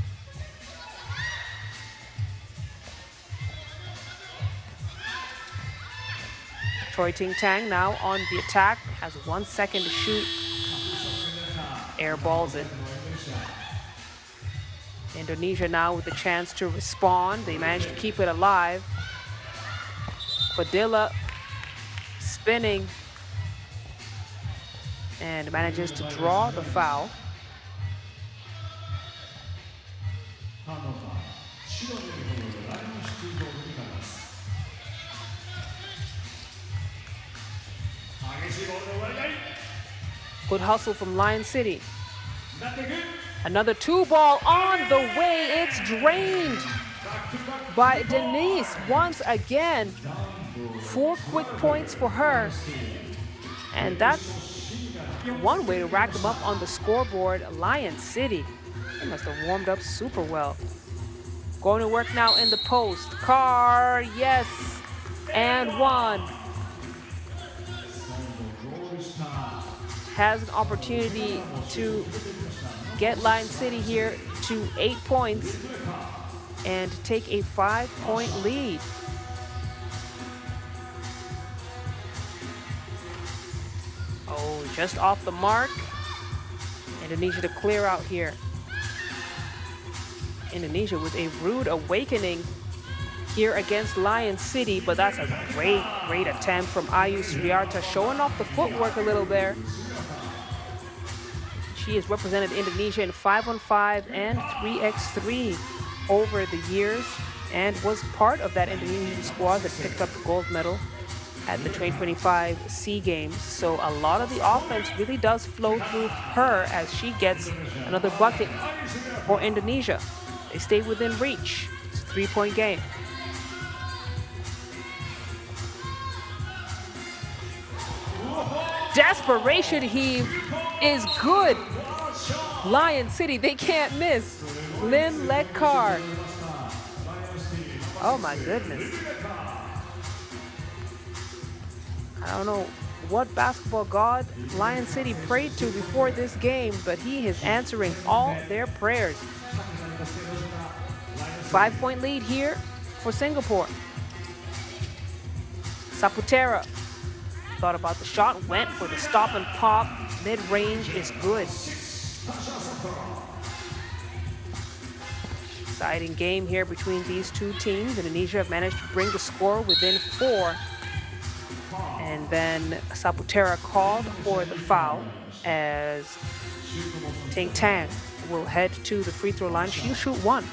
Choi Ting Tang now on the attack. Has 1 second to shoot. Airballs it. Indonesia now with a chance to respond. They managed to keep it alive. Fadila spinning. and manages to draw the foul. Good hustle from Lion City. Another 2-ball on the way. It's drained by Denise once again. 4 quick points for her. And that's one way to rack them up on the scoreboard. Lion City, they must have warmed up super well. Going to work now in the post. Carr, yes, and one. Has an opportunity to get Lion City here to 8 points and take a 5-point lead. Oh, just off the mark. Indonesia to clear out here. Indonesia with a rude awakening here against Lion City, but that's a great attempt from Ayu Sriarta, showing off the footwork a little there. She has represented Indonesia in 5-on-5 and 3x3 over the years and was part of that Indonesian squad that picked up the gold medal at the 2025 SEA Games. So a lot of the offense really does flow through her as she gets another bucket for Indonesia. They stay within reach. It's a 3-point game. Desperation heave is good. Lion City, they can't miss. Lim Lek Carr. Oh my goodness. I don't know what basketball god Lion City prayed to before this game, but he is answering all their prayers. 5-point lead here for Singapore. Saputera thought about the shot, went for the stop and pop. Mid-range is good. Exciting game here between these two teams. Indonesia have managed to bring the score within 4. And then Saputera called for the foul as Ting Tang will head to the free throw line. She'll shoot 1.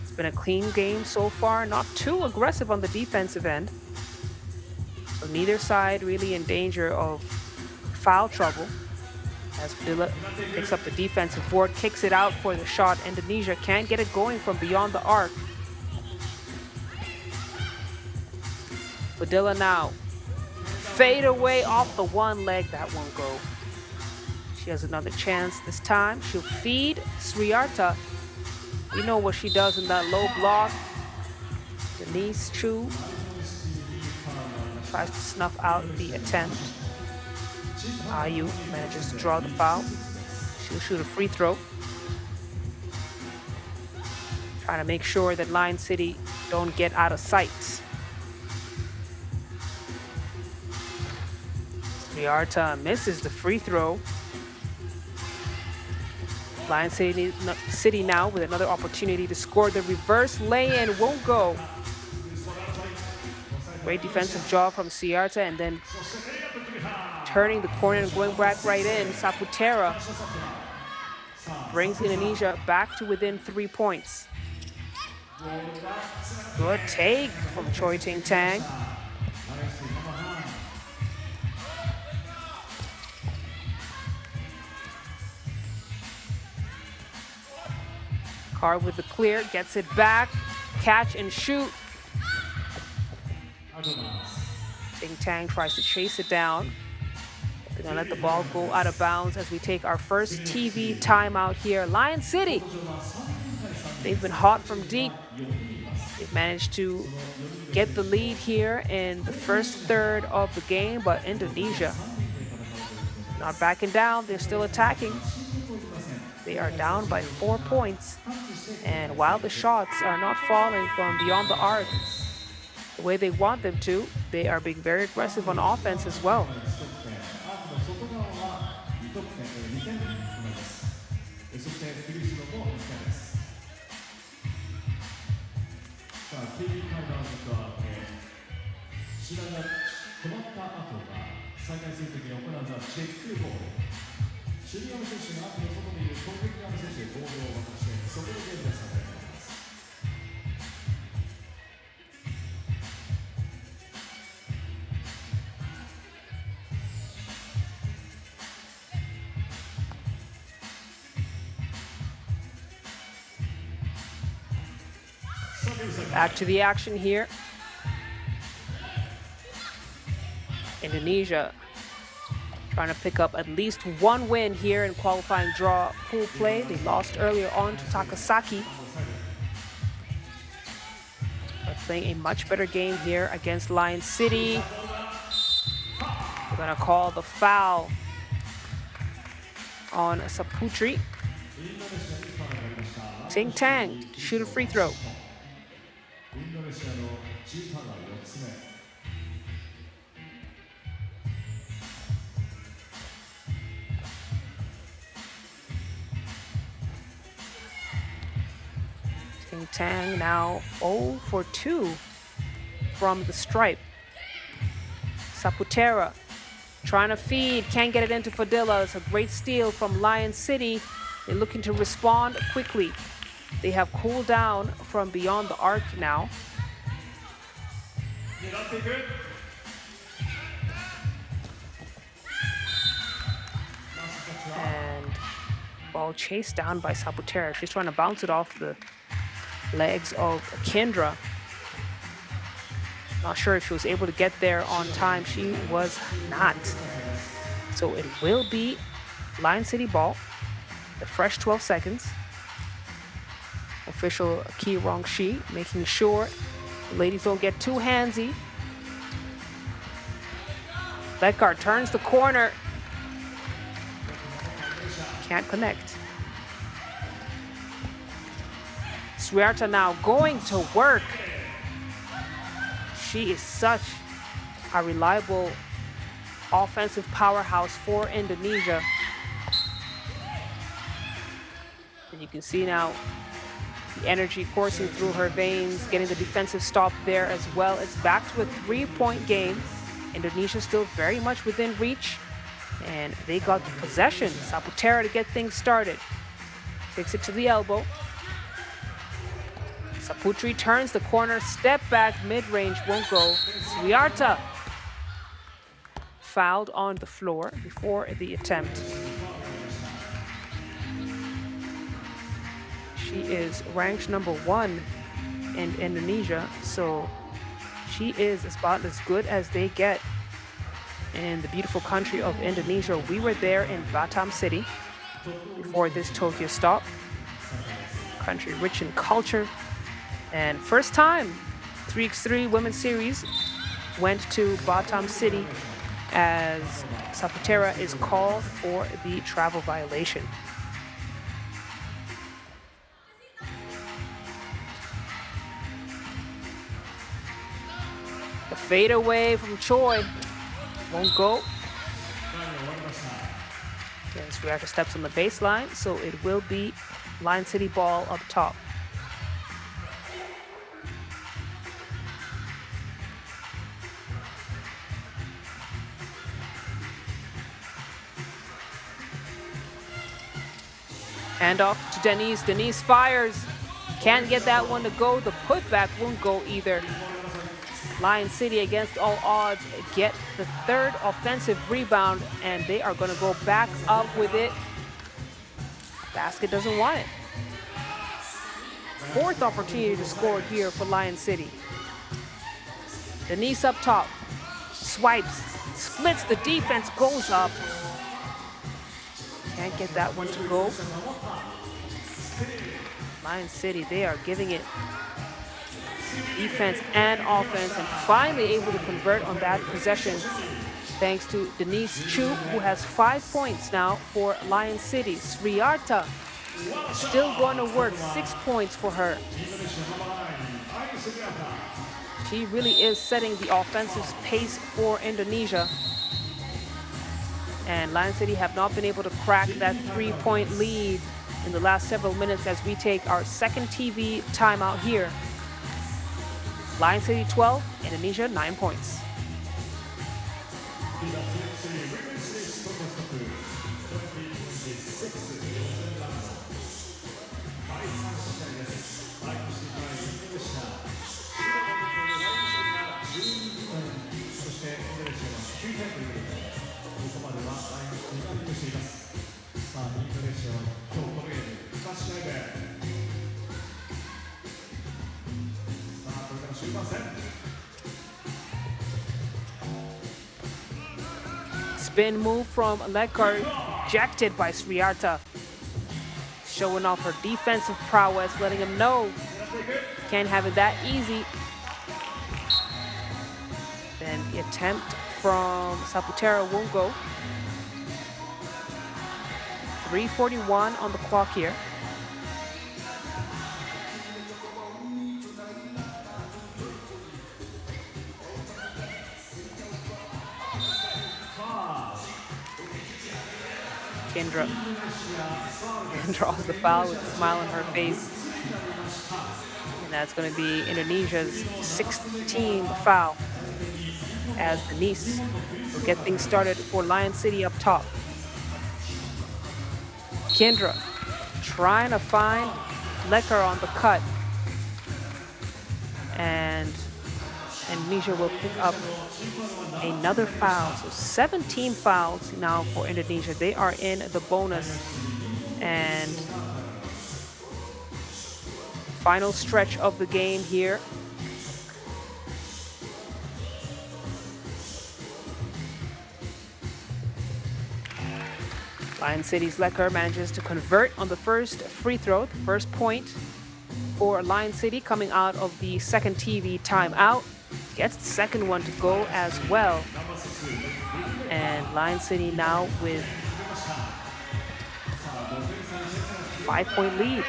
It's been a clean game so far, not too aggressive on the defensive end. So neither side really in danger of foul trouble. As Fadila picks up the defensive board, kicks it out for the shot. Indonesia can't get it going from beyond the arc. Fadila now. Fade away off the one leg. That won't go. She has another chance this time. She'll feed Sriarta. You know what she does in that low block. Denise Chu tries to snuff out the attempt. Ayu manages to draw the foul. She'll shoot a free throw. Trying to make sure that Lion City don't get out of sight. Sriarta misses the free throw. Lion City now with another opportunity to score. The reverse lay-in won't go. Great defensive job from Sriarta, and then turning the corner and going back right in. Saputera brings Indonesia back to within 3 points. Good take from Choi Ting Tang. Carr with the clear, gets it back, catch and shoot. Ting Tang tries to chase it down. They're gonna let the ball go out of bounds as we take our first TV timeout here. Lion City, they've been hot from deep. They've managed to get the lead here in the first third of the game, but Indonesia not backing down. They're still attacking. They are down by 4 points. And while the shots are not falling from beyond the arc the way they want them to, they are being very aggressive on offense as well. 止まった後が再開するときに行うのはチェックボール。守備側の選手がアークの外にいる攻撃側の選手へボールを渡して、そこでゲームがスタートになります。Back to the action here. Indonesia trying to pick up at least one win here in qualifying draw pool play. They lost earlier on to Takasaki. They're playing a much better game here against Lion City. We're gonna call the foul on Saputri. Ting Tang to shoot a free throw. Ting Tang now 0 for 2 from the stripe. Saputera trying to feed, can't get it into Fadilla. It's a great steal from Lion City. They're looking to respond quickly. They have cooled down from beyond the arc now. And ball chased down by Saputera. She's trying to bounce it off the legs of Kendra. Not sure if she was able to get there on time. She was not. So it will be Lion City ball. The fresh 12 seconds. Official Ki Rong Shi making sure the ladies don't get too handsy. Lekar turns the corner. Can't connect. Suarta now going to work. She is such a reliable offensive powerhouse for Indonesia. And you can see now the energy coursing through her veins, getting the defensive stop there as well. It's back to a 3-point game. Indonesia still very much within reach. And they got the possession. Saputera to get things started. Takes it to the elbow. Saputri turns the corner, step back, mid-range, won't go. Suarta fouled on the floor before the attempt. She is ranked #1 in Indonesia, so she is about as good as they get in the beautiful country of Indonesia. We were there in Batam City before this Tokyo stop. Country rich in culture. And first time 3x3 Women's Series went to Batam City as Saputera is called for the travel violation. The fade away from Choi won't go. Again, Suarta steps on the baseline, so it will be Lion City ball up top. Hand off to Denise. Denise fires. Can't get that one to go. The putback won't go either. Lion City, against all odds, get the third offensive rebound, and they are going to go back up with it. Basket doesn't want it. Fourth opportunity to score here for Lion City. Denise up top. Swipes. Splits the defense. Goes up. Can't get that one to go. Lion City, they are giving it defense and offense, and finally able to convert on that possession thanks to Denise Chu, who has 5 points now for Lion City. Suarta still going to work, 6 points for her. She really is setting the offensive pace for Indonesia. And Lion City have not been able to crack that 3-point lead in the last several minutes as we take our second TV timeout here. Lion City 12, Indonesia 9 points. Spin move from Lekar, rejected by Sriarta. Showing off her defensive prowess, letting him know can't have it that easy. Then the attempt from Saputera won't go. 3:41 on the clock here. Kendra draws the foul with a smile on her face. And that's going to be Indonesia's 16th foul, as Denise will get things started for Lion City up top. Kendra trying to find Lekar on the cut. And Indonesia will pick up another foul. So 17 fouls now for Indonesia. They are in the bonus. And final stretch of the game here. Lion City's Lekar manages to convert on the first free throw, the first point for Lion City coming out of the second TV timeout. Gets the second one to go as well. And Lion City now with 5-point lead.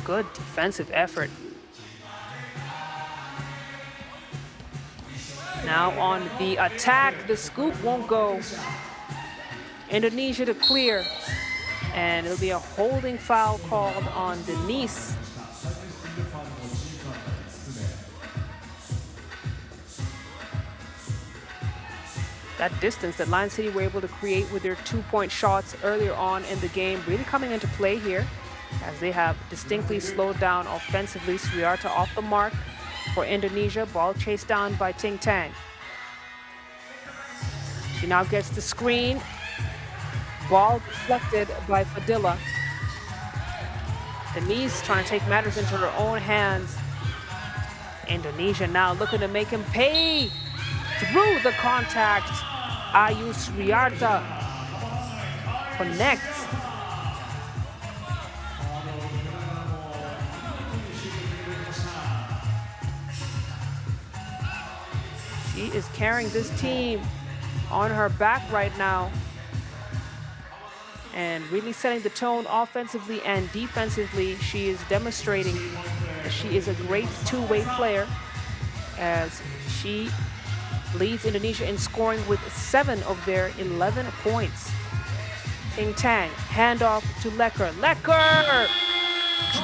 Good defensive effort. Now on the attack, the scoop won't go. Indonesia to clear. And it'll be a holding foul called on Denise. That distance that Lion City were able to create with their 2-point shots earlier on in the game really coming into play here, as they have distinctly slowed down offensively. Sriarta off the mark for Indonesia. Ball chased down by Ting Tang. She now gets the screen. Ball deflected by Fadila. Denise trying to take matters into her own hands. Indonesia now looking to make him pay through the contact. Ayu Sriarta connects. She is carrying this team on her back right now and really setting the tone offensively and defensively. She is demonstrating that she is a great two-way player, as she leads Indonesia in scoring with 7 of their 11 points. Ting Tang, handoff to Lekar. Lekar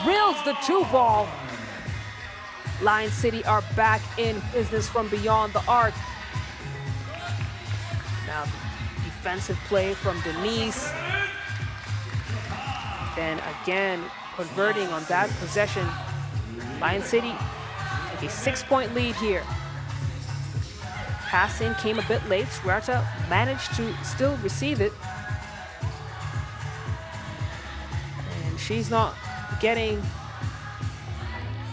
drills the 2-ball. Lion City are back in business from beyond the arc. Now, defensive play from Denise. Then again, converting on that possession. Lion City take a 6-point lead here. Passing came a bit late. Sriarta managed to still receive it. And she's not getting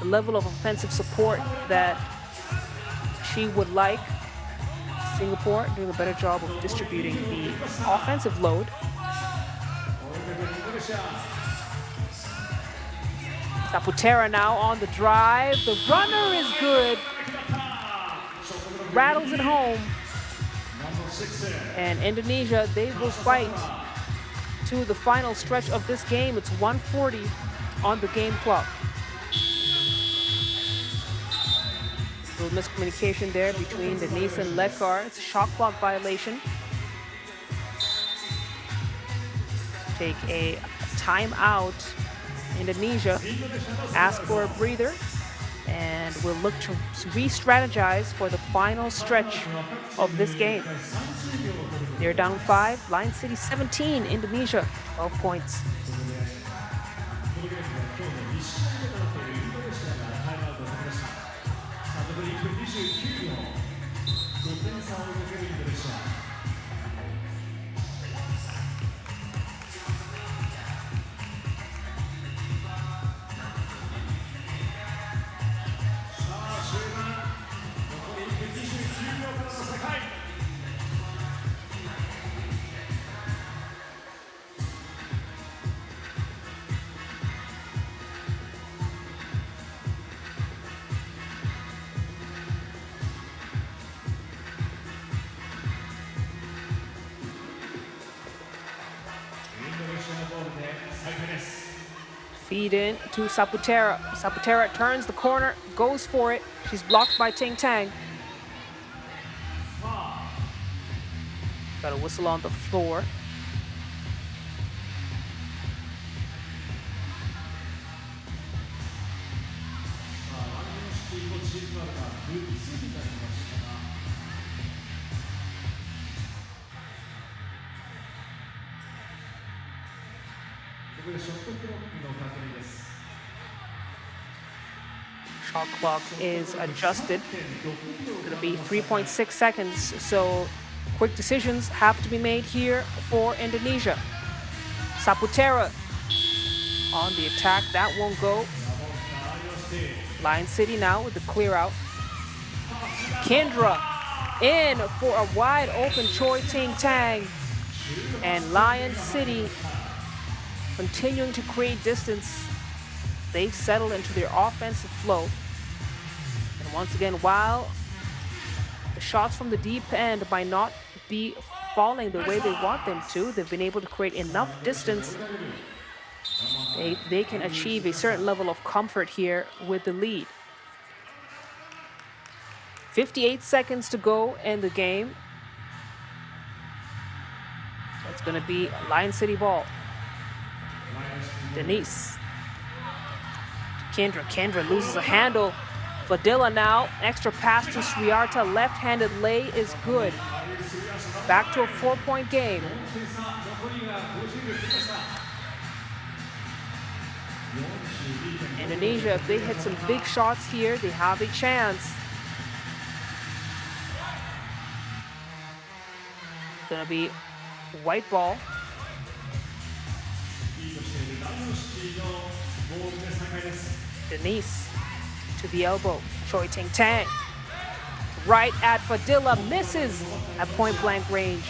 the level of offensive support that she would like. Singapore doing a better job of distributing the offensive load. Saputera now on the drive. The runner is good. Rattles it home. And Indonesia, they will fight to the final stretch of this game. It's 1:40 on the game clock. A little miscommunication there between Denise and Lekar. It's a shot clock violation. Take a timeout. Indonesia ask for a breather. And we'll look to re-strategize for the final stretch of this game. They're down 5. Lion City 17. Indonesia 12 points. Feed in to Saputera. Saputera turns the corner, goes for it. She's blocked by Ting Tang. Got a whistle on the floor. Shot clock is adjusted. It's going to be 3.6 seconds. So quick decisions have to be made here for Indonesia. Saputera on the attack. That won't go. Lion City now with the clear out. Kendra in for a wide open Choi Ting Tang. And Lion City continuing to create distance. They've settled into their offensive flow. And once again, while the shots from the deep end might not be falling the way they want them to, they've been able to create enough distance. They can achieve a certain level of comfort here with the lead. 58 seconds to go in the game. It's going to be Lion City ball. Denise. Kendra loses a handle. Fadila now. Extra pass to Sriarta. Left-handed lay is good. Back to a 4-point game. Indonesia, if they hit some big shots here, they have a chance. It's going to be white ball. Denise to the elbow. Choi Ting Tang. Right at Fadila. Misses at point blank range.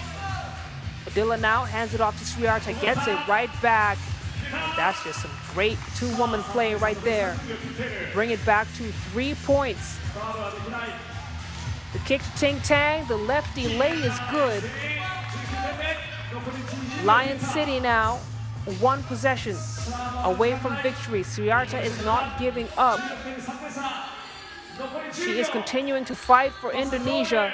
Fadila now hands it off to Sriarta. Gets it right back. And that's just some great two-woman play right there. Bring it back to 3 points. The kick to Ting Tang. The lefty lay is good. Lion City now. 1 possession away from victory. Sriarta is not giving up. She is continuing to fight for Indonesia,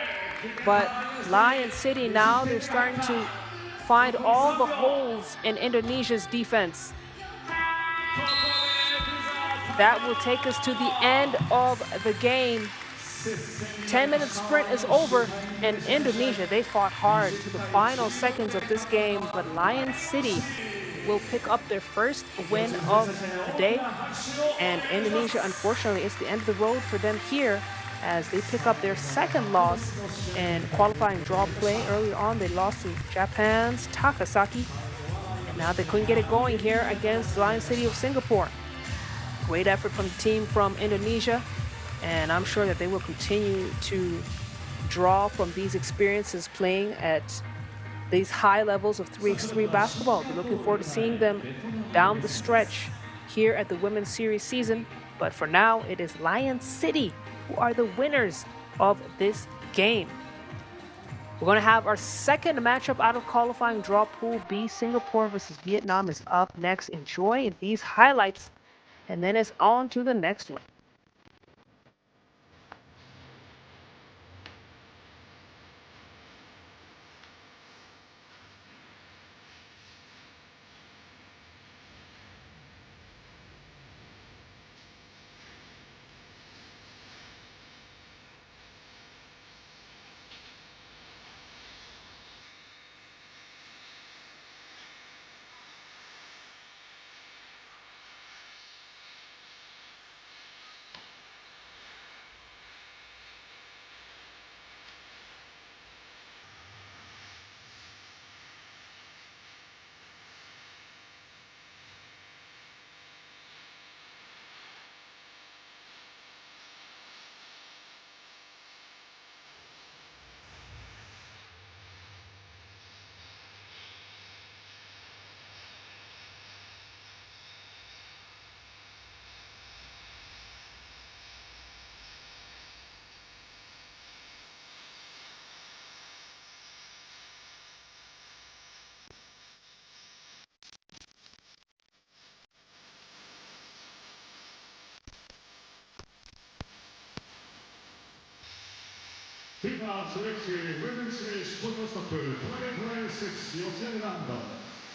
but Lion City now, they're starting to find all the holes in Indonesia's defense. That will take us to the end of the game. 10-minute sprint is over, and Indonesia, they fought hard to the final seconds of this game, but Lion City will pick up their first win of the day. And Indonesia, unfortunately, it's the end of the road for them here as they pick up their second loss in qualifying draw play. Earlier on, they lost to Japan's Takasaki. And now they couldn't get it going here against Lion City of Singapore. Great effort from the team from Indonesia. And I'm sure that they will continue to draw from these experiences playing at these high levels of 3x3 basketball. We're looking forward to seeing them down the stretch here at the Women's Series season. But for now, it is Lion City who are the winners of this game. We're going to have our second matchup out of qualifying draw pool B. Singapore versus Vietnam is up next. Enjoy these highlights, and then it's on to the next one. FIBA 3x3 Women's Series Photo Stop 2026予選ラウンド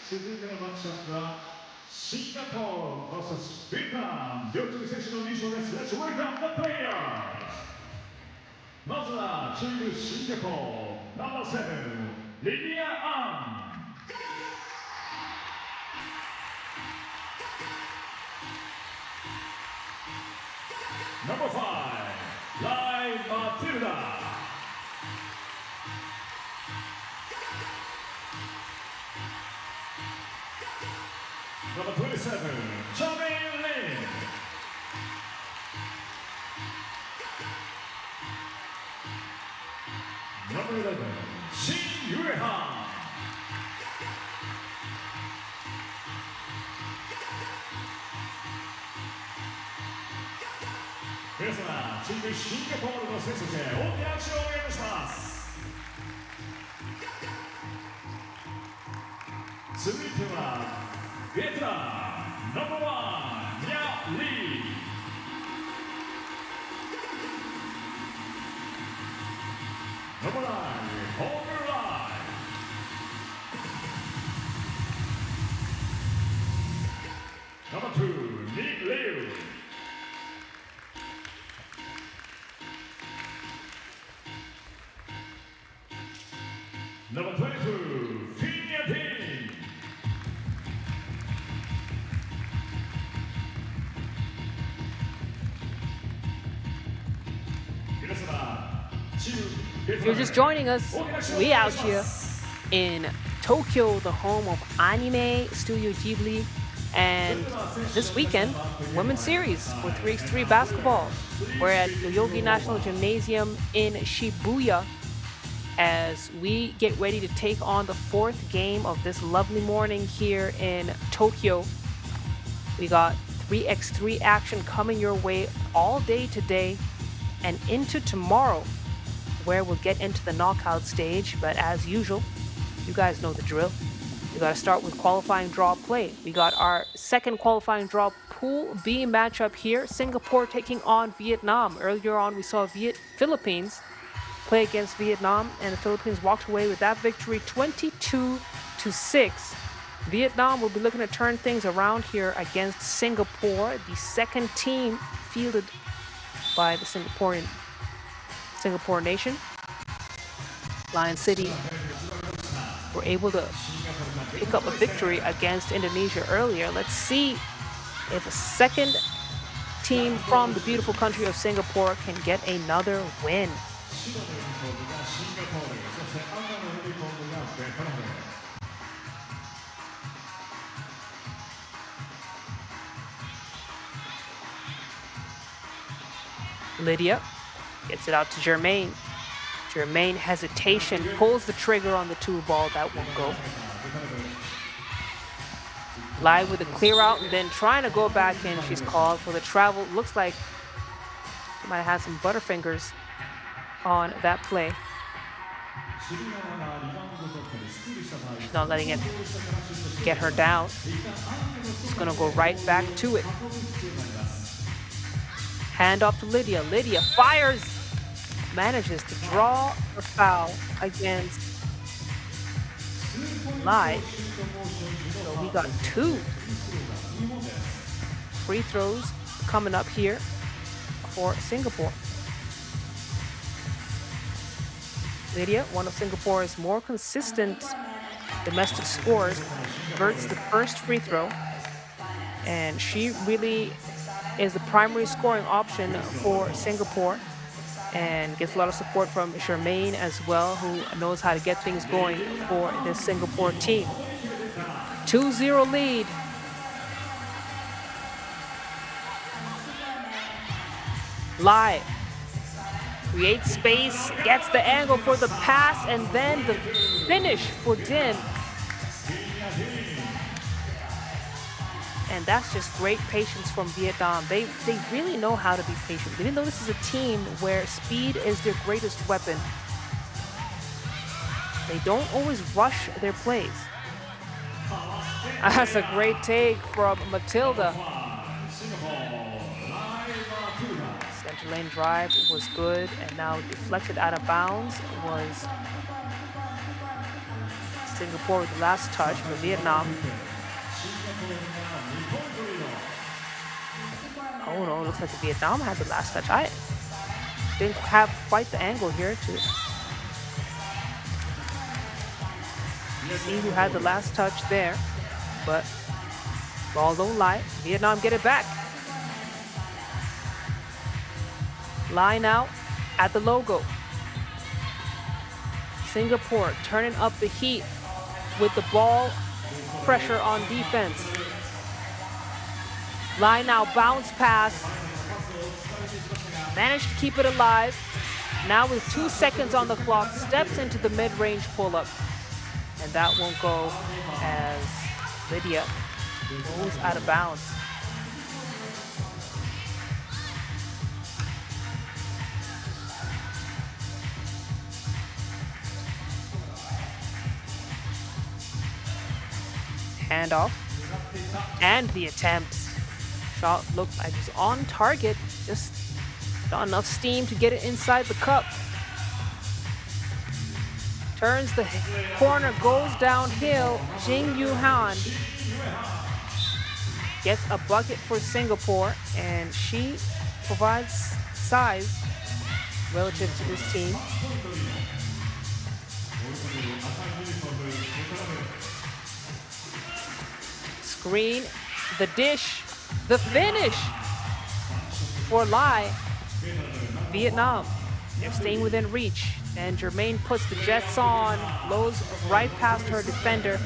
続いてのマッチアップはシンガポール vs ベトナム両チーム選手の入場です。 Let's welcome the players。 まずはチームシンガポール No.7 リディア・アン。Number 5 Lai Matilda。 Number 27 Charmaine Lin。 Number 11 Shin Yue-han。 皆様、チームシンガポールの選手たちへ大きな拍手をお願いします。続いてはベトナム No.1 ニャ・リー。 No.9 ホームライ。 No.2 ニ・リュウ。 Number 22 Finya Ding。 皆様、チーム If you're just joining us, we out here in Tokyo, the home of anime, Studio Ghibli, and this weekend, Women's Series for 3x3 basketball. We're at Yoyogi National Gymnasium in Shibuya as we get ready to take on the fourth game of this lovely morning here in Tokyo. We got 3x3 action coming your way all day today and into tomorrow, where we'll get into the knockout stage. But as usual, you guys know the drill. We got to start with qualifying draw play. We got our second qualifying draw Pool B matchup here. Singapore taking on Vietnam. Earlier on, we saw Philippines play against Vietnam, and the Philippines walked away with that victory 22-6. Vietnam will be looking to turn things around here against Singapore, the second team fielded by the Singapore nation. Lion City were able to pick up a victory against Indonesia earlier. Let's see if a second team from the beautiful country of Singapore can get another win. Lydia gets it out to Jermaine. Jermaine hesitation, pulls the trigger on the two ball. That won't go. Live with a clear out, and then trying to go back in. She's called for the travel. Looks like she might have had some butterfingers on that play. She's not letting it get her down. She's gonna go right back to it. Hand off to Lydia. Lydia fires, manages to draw a foul against Lai. So we got two free throws coming up here for Singapore. Lydia, one of Singapore's more consistent domestic scorers, converts the first free throw, and she really is the primary scoring option for Singapore and gets a lot of support from Charmaine as well, who knows how to get things going for this Singapore team. 2-0 lead. Lai creates space, gets the angle for the pass, and then the finish for Din. And that's just great patience from Vietnam. They really know how to be patient. Even though this is a team where speed is their greatest weapon, they don't always rush their plays. That's a great take from Matilda. Sent lane drive was good, and now deflected out of bounds was Singapore with the last touch for Vietnam. Oh no, looks like Vietnam had the last touch. I didn't have quite the angle here to see who had the last touch there, but ball don't lie. Vietnam get it back. Line out at the logo. Singapore turning up the heat with the ball pressure on defense. Line now, bounce pass. Managed to keep it alive. Now with 2 seconds on the clock, steps into the mid-range pull-up. And that won't go as Lydia goes out of bounds. Handoff. And the attempt. Shot looked like it was on target, just not enough steam to get it inside the cup. Turns the corner, goes downhill. Jing Yuhan gets a bucket for Singapore, and she provides size relative to this team. Screen, the dish, the finish for Lai. Vietnam, they're staying within reach. And Germain puts the Jets on, blows right past her defender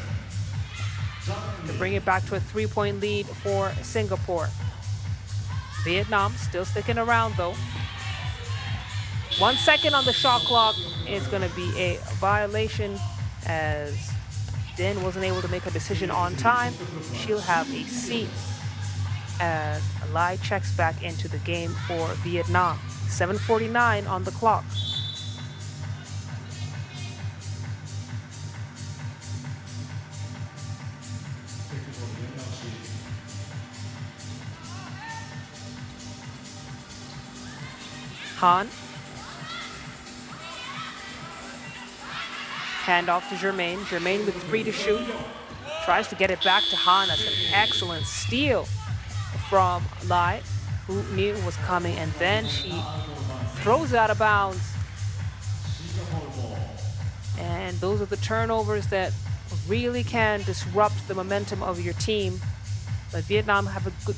to bring it back to a 3-point lead for Singapore. Vietnam still sticking around though. 1 second on the shot clock is going to be a violation as Din wasn't able to make a decision on time. She'll have a seat as Lai checks back into the game for Vietnam. 7:49 on the clock. Han. Hand off to Germain. Germain with 3 to shoot. Tries to get it back to Han. That's an excellent steal from Lai, who knew was coming, and then she throws it out of bounds. And those are the turnovers that really can disrupt the momentum of your team. But Vietnam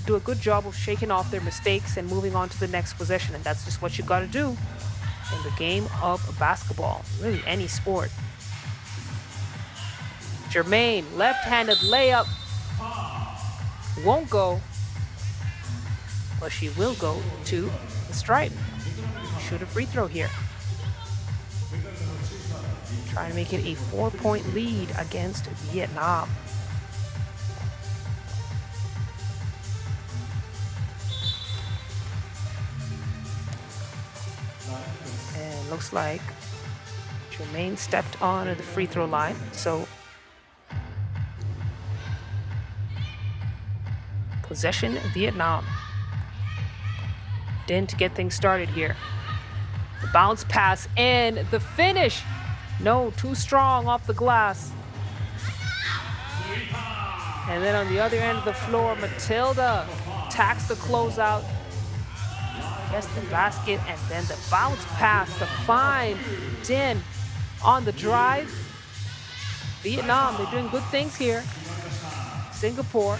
do a good job of shaking off their mistakes and moving on to the next possession, and that's just what you got to do in the game of basketball, really any sport. Germain, left-handed layup, won't go, but she will go to the stripe. Shoot a free throw here. Trying to make it a 4-point lead against Vietnam. And looks like Germain stepped on the free throw line, so possession Vietnam. Din to get things started here. The bounce pass and the finish. No, too strong off the glass. And then on the other end of the floor, Matilda tacks the closeout, gets the basket, and then the bounce pass to find Din on the drive. Vietnam, they're doing good things here. Singapore,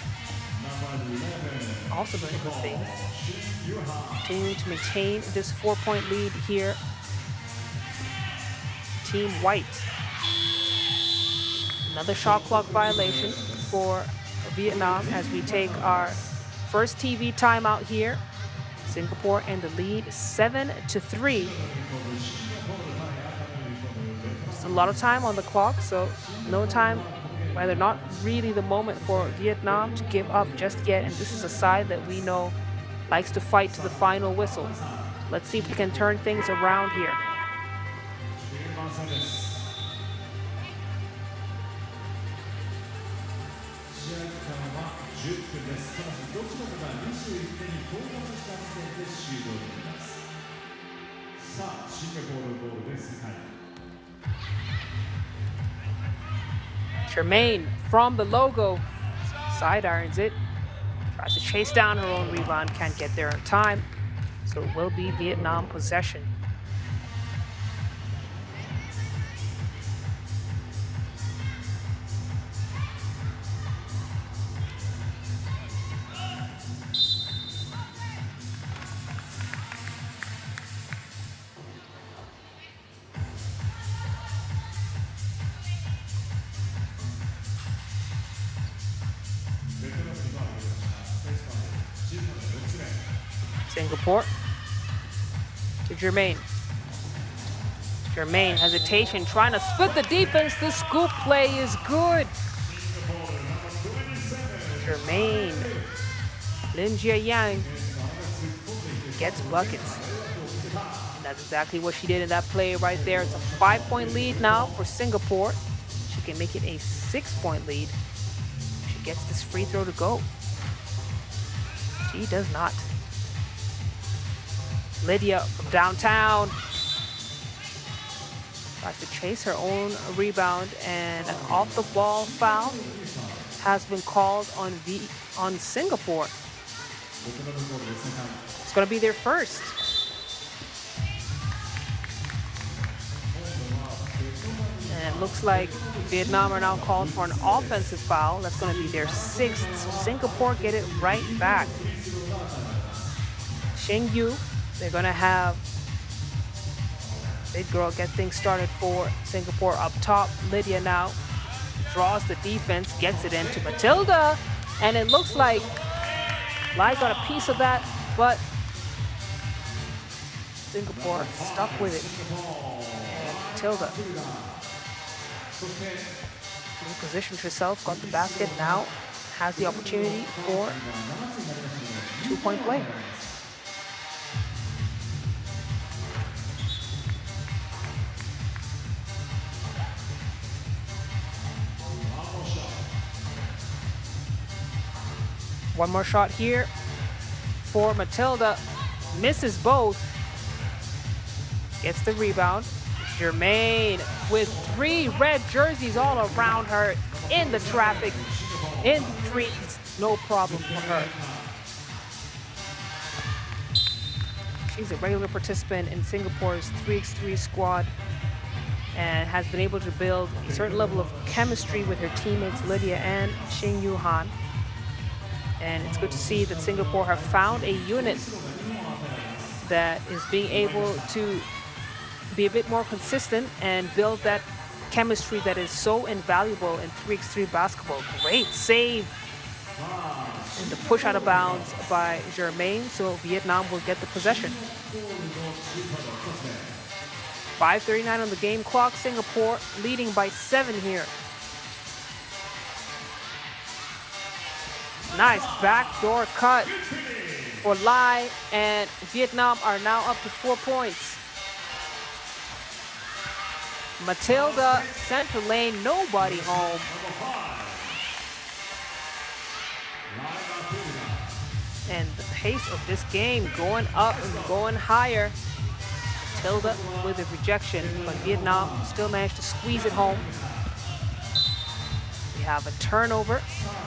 also doing good things. Continuing to maintain this 4-point lead here. Team White. Another shot clock violation for Vietnam as we take our first TV timeout here. Singapore in the lead 7-3. It's a lot of time on the clock, so no time, rather not really the moment for Vietnam to give up just yet. And this is a side that we know likes to fight to the final whistle. Let's see if we can turn things around here. Jermaine from the logo side irons it. Tries to chase down her own rebound, can't get there in time. So it will be Vietnam possession. Singapore to Jermaine. Jermaine, hesitation, trying to split the defense. The scoop play is good. Jermaine. Lin Jiayang gets buckets. That's exactly what she did in that play right there. It's a 5-point lead now for Singapore. She can make it a 6-point lead. She gets this free throw to go. She does not. Lydia from downtown tries to chase her own rebound, and an off-the-ball foul has been called on Singapore. It's going to be their first. And it looks like Vietnam are now called for an offensive foul. That's going to be their 6th. So Singapore get it right back. Sheng Yu. They're going to have big girl get things started for Singapore up top. Lydia now draws the defense, gets it into Matilda, and it looks like Lai got a piece of that, but Singapore stuck with it. And Matilda repositioned herself, got the basket, now has the opportunity for 2-point play. One more shot here for Matilda. Misses both. Gets the rebound. Jermaine with 3 red jerseys all around her in the traffic. In the streets. No problem for her. She's a regular participant in Singapore's 3x3 squad and has been able to build a certain level of chemistry with her teammates Lydia and Xing Yu Han. And it's good to see that Singapore have found a unit that is being able to be a bit more consistent and build that chemistry that is so invaluable in 3x3 basketball. Great save. And the push out of bounds by Jermaine, so Vietnam will get the possession. 5:39 on the game clock. Singapore leading by 7 here. Nice backdoor cut for Lai, and Vietnam are now up to 4 points. Matilda, center lane, nobody home. And the pace of this game going up and going higher. Matilda with a rejection, but Vietnam still managed to squeeze it home. We have a turnover.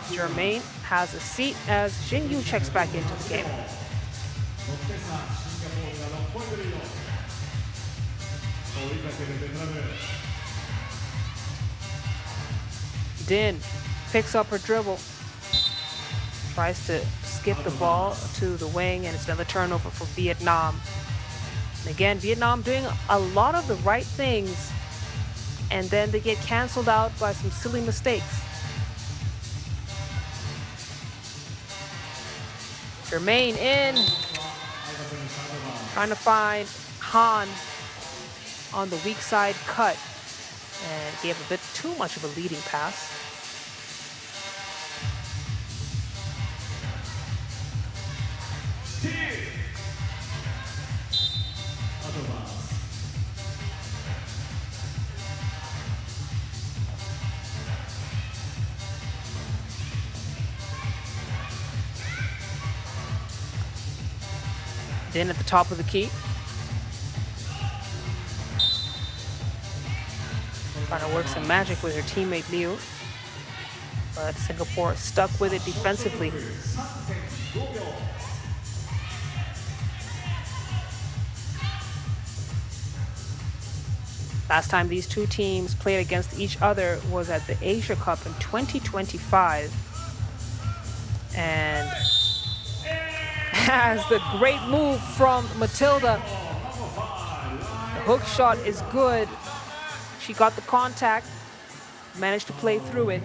Jermaine has a seat as Xing Yu checks back into the game. Din picks up her dribble, tries to skip the ball to the wing, and it's another turnover for Vietnam. And again, Vietnam doing a lot of the right things, and then they get canceled out by some silly mistakes. Jermaine in, trying to find Han on the weak side cut, and gave a bit too much of a leading pass. Then at the top of the key. Trying to work some magic with her teammate Liu. But Singapore stuck with it defensively. Last time these two teams played against each other was at the Asia Cup in 2025. And has the great move from Matilda. The hook shot is good. She got the contact, managed to play through it.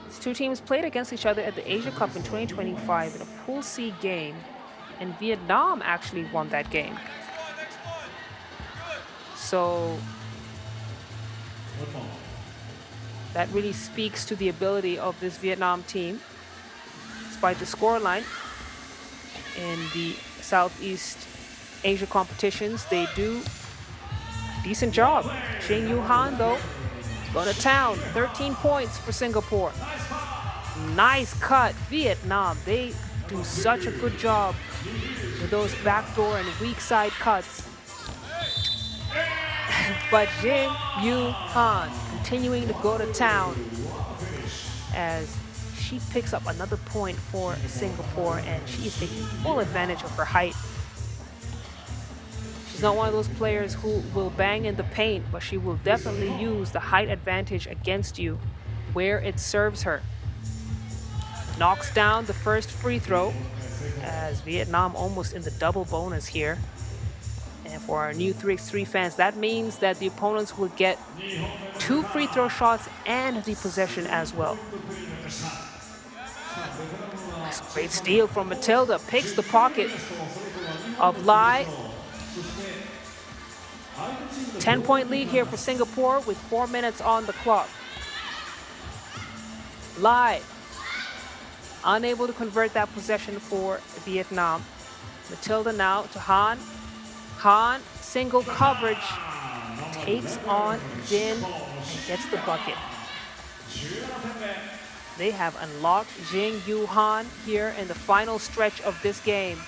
These two teams played against each other at the Asia Cup in 2025 in a Pool C game, and Vietnam actually won that game. So that really speaks to the ability of this Vietnam team. Despite the scoreline in the Southeast Asia competitions, they do a decent job. Jing Yuhan, though, going to town. 13 points for Singapore. Nice cut. Vietnam, they do such a good job with those backdoor and weak side cuts. But Jing Yuhan continuing to go to town as she picks up another point for Singapore, and she is taking full advantage of her height. She's not one of those players who will bang in the paint, but she will definitely use the height advantage against you where it serves her. Knocks down the first free throw as Vietnam almost in the double bonus here. And for our new 3x3 fans, that means that the opponents will get 2 free throw shots and the possession as well. Great steal from Matilda. Picks the pocket of Lai. 10-point lead here for Singapore with 4 minutes on the clock. Lai unable to convert that possession for Vietnam. Matilda now to Han. Han, single coverage, takes on Din and gets the bucket. They have unlocked Jing Yuhan here in the final stretch of this game.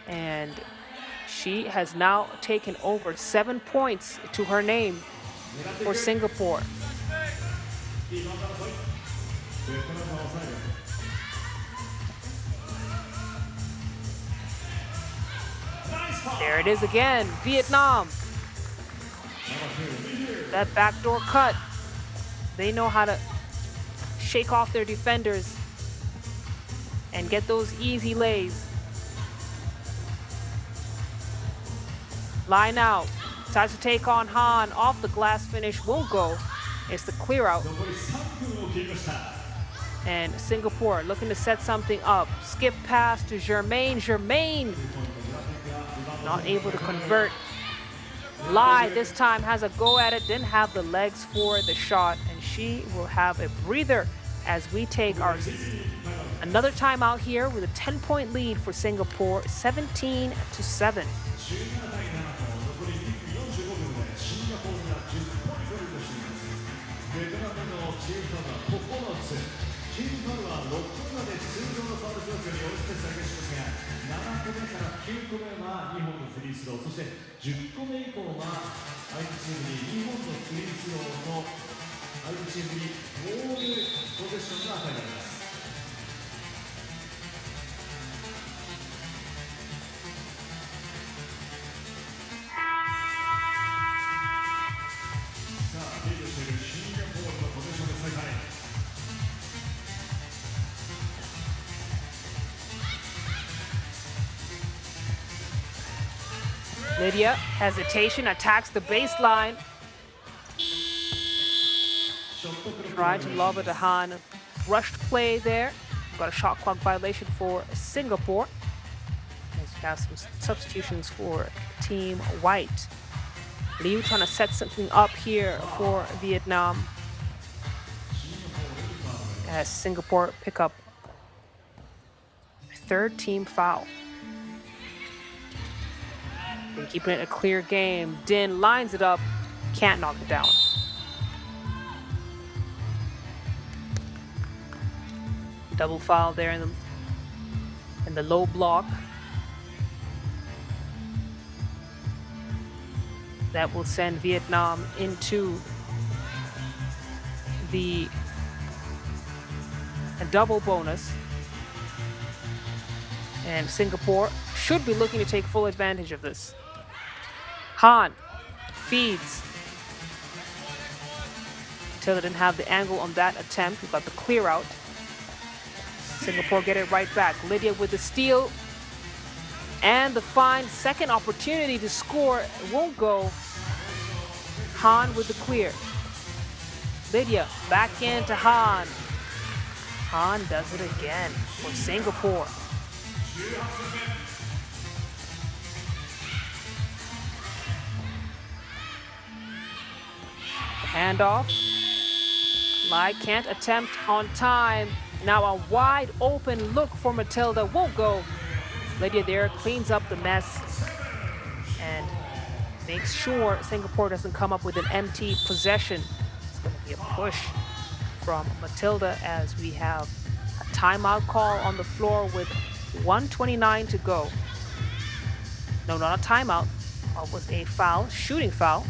And she has now taken over 7 points to her name for Singapore. There it is again, Vietnam. That backdoor cut. They know how to shake off their defenders and get those easy lays. Line out. Tries to take on Han. Off the glass finish. Won't go. It's the clear out. And Singapore looking to set something up. Skip pass to Germain. Germain not able to convert. Lai this time has a go at it. Didn't have the legs for the shot. And she will have a breather as we take our another timeout here with a 10-point lead for Singapore, 17-7. Lydia, hesitation, attacks the baseline. Tried to lob it to Han. Rushed play there. Got a shot clock violation for Singapore. As we have some substitutions for Team White. Liu trying to set something up here for Vietnam. As Singapore pick up third team foul. Been keeping it a clear game. Din lines it up, can't knock it down. Double foul there in the low block. That will send Vietnam into the double bonus. And Singapore should be looking to take full advantage of this. Han feeds. Till didn't have the angle on that attempt. We got the clear out. Singapore get it right back. Lydia with the steal. And the fine second opportunity to score. It won't go. Han with the clear. Lydia back into Han. Han does it again for Singapore. Handoff. Lai can't attempt on time. Now a wide open look for Matilda. Won't go. Lydia there cleans up the mess and makes sure Singapore doesn't come up with an empty possession. It's going to be a push from Matilda as we have a timeout call on the floor with 1:29 to go. No, not a timeout. It was a foul, shooting foul.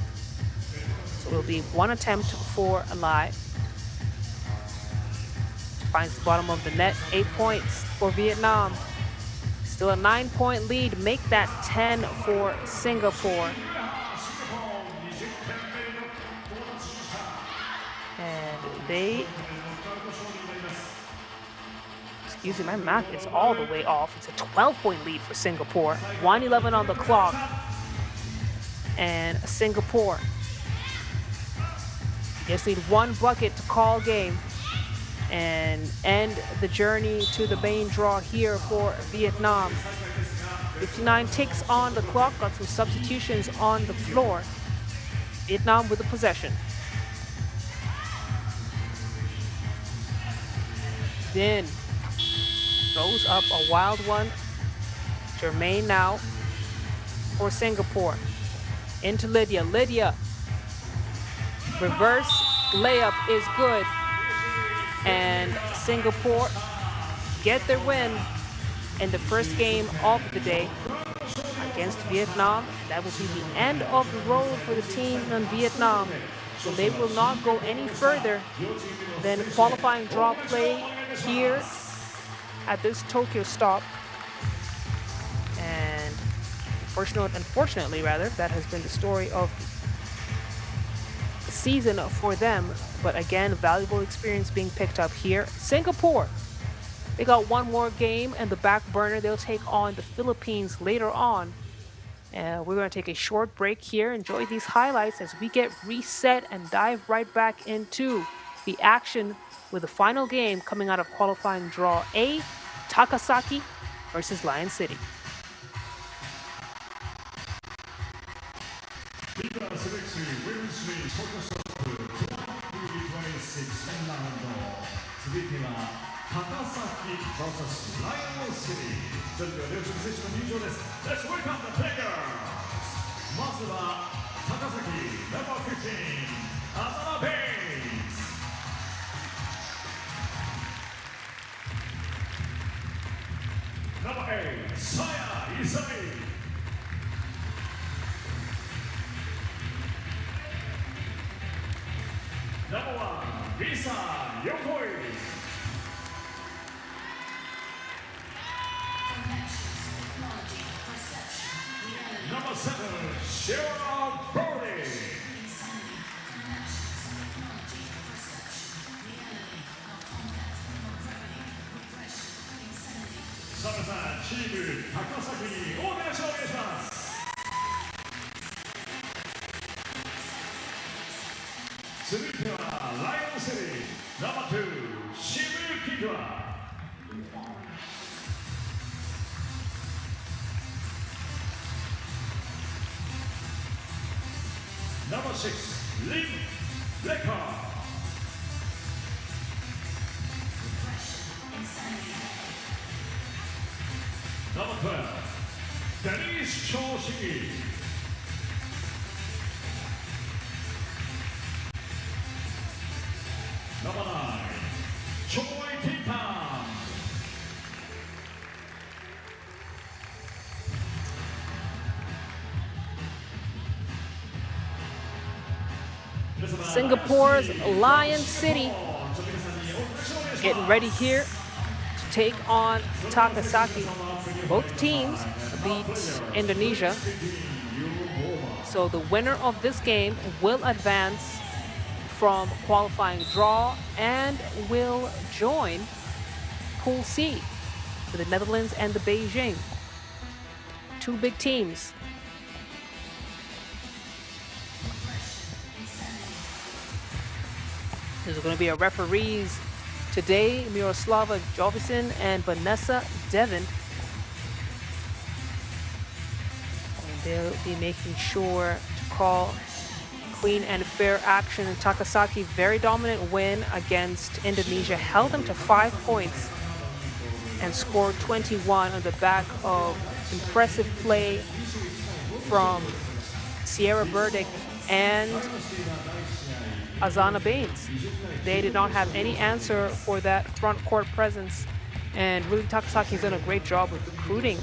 So it will be one attempt for Lai. Finds the bottom of the net. 8 points for Vietnam. Still a 9-point lead. Make that 10 for Singapore. And they... Excuse me, my math is all the way off. It's a 12-point lead for Singapore. 1:11 on the clock. And Singapore just need one bucket to call game and end the journey to the main draw here for Vietnam. 59 ticks on the clock. Got some substitutions on the floor. Vietnam with the possession. Then throws up a wild one. Jermaine now for Singapore. Into Lydia. Lydia. Reverse layup is good. And Singapore get their win in the first game of the day against Vietnam. That will be the end of the road for the team in Vietnam. So they will not go any further than qualifying draw play here at this Tokyo stop. And unfortunately, that has been the story of the season for them. But again, valuable experience being picked up here. Singapore, they got one more game and the back burner. They'll take on the Philippines later on. And we're going to take a short break here. Enjoy these highlights as we get reset and dive right back into the action with the final game coming out of qualifying draw A, Takasaki versus Lion City. FIBA 3x3 Women's League Takasaki 2026 ラウンド。続いては高崎 vs ライオンシティ。それでは両チーム選手の入場です。Let's welcome the players。まずは高崎 No.15 浅野ベイツ。No.8 鞘勇。No.1 Lisa Yokoi。No.7 Sheila Brody。さあ皆さん、チーム高崎に大きな勝利をお願いします。続いてはライオンシティ No.2 渋谷キングはNo.6 リン・レカー。No.12 デニス・チョウシキ。No.9 チョイ・ティンタン。Singapore's Lion City getting ready here to take on Takasaki. Both teams beat Indonesia. So the winner of this game will advance from qualifying draw and will join Pool C with the Netherlands and the Beijing. Two big teams. There's going to be a referees today, Miroslava Jovicin and Vanessa Devon. And they'll be making sure to call clean and fair action. And Takasaki, very dominant win against Indonesia, held them to 5 points and scored 21 on the back of impressive play from Sierra Burdick and Azana Baines. They did not have any answer for that front court presence, and really Takasaki's done a great job with recruiting,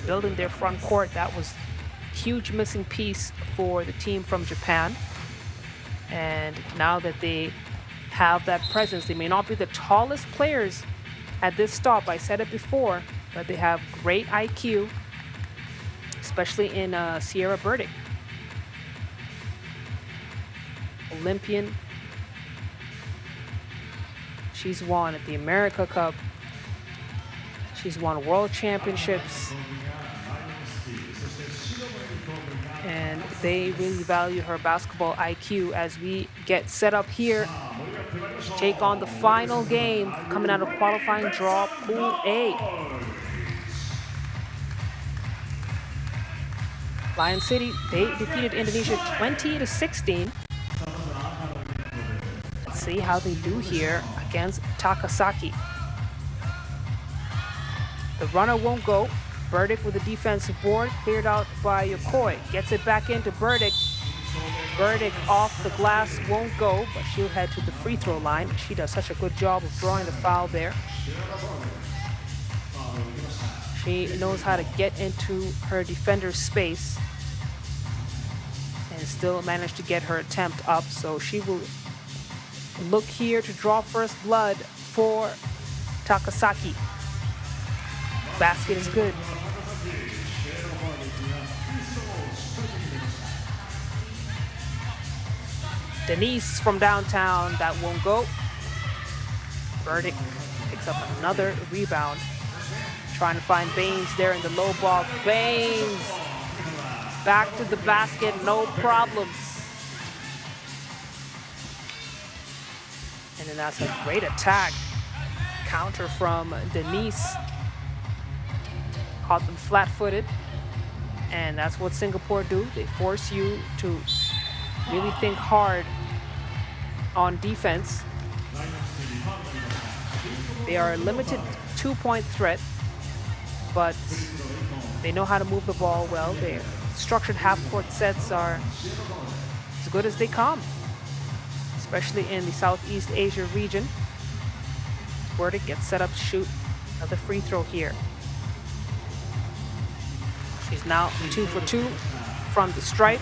building their front court. That was a huge missing piece for the team from Japan. And now that they have that presence, they may not be the tallest players at this stop, I said it before, but they have great IQ, especially in Sierra Burdick. Olympian. She's won at the America Cup. She's won world championships. And they really value her basketball IQ as we get set up here to take on the final game coming out of qualifying draw Pool A. Lion City, they defeated Indonesia 20-16. Let's see how they do here against Takasaki. The runner won't go. Burdick with the defensive board, cleared out by Yokoi. Gets it back into Burdick. Burdick off the glass, won't go, but she'll head to the free throw line. She does such a good job of drawing the foul there. She knows how to get into her defender's space and still manage to get her attempt up. So she will look here to draw first blood for Takasaki. Basket is good. Denise from downtown, that won't go. Burdick picks up another rebound. Trying to find Baines there in the low ball. Baines back to the basket, no problem. And then that's a great attack. Counter from Denise. Caught them flat-footed. And that's what Singapore do. They force you to really think hard on defense. They are a limited 2-point threat, but they know how to move the ball well. Their structured half-court sets are as good as they come, especially in the Southeast Asia region. Burdick gets set up to shoot another free throw here. She's now 2 for 2 from the stripe.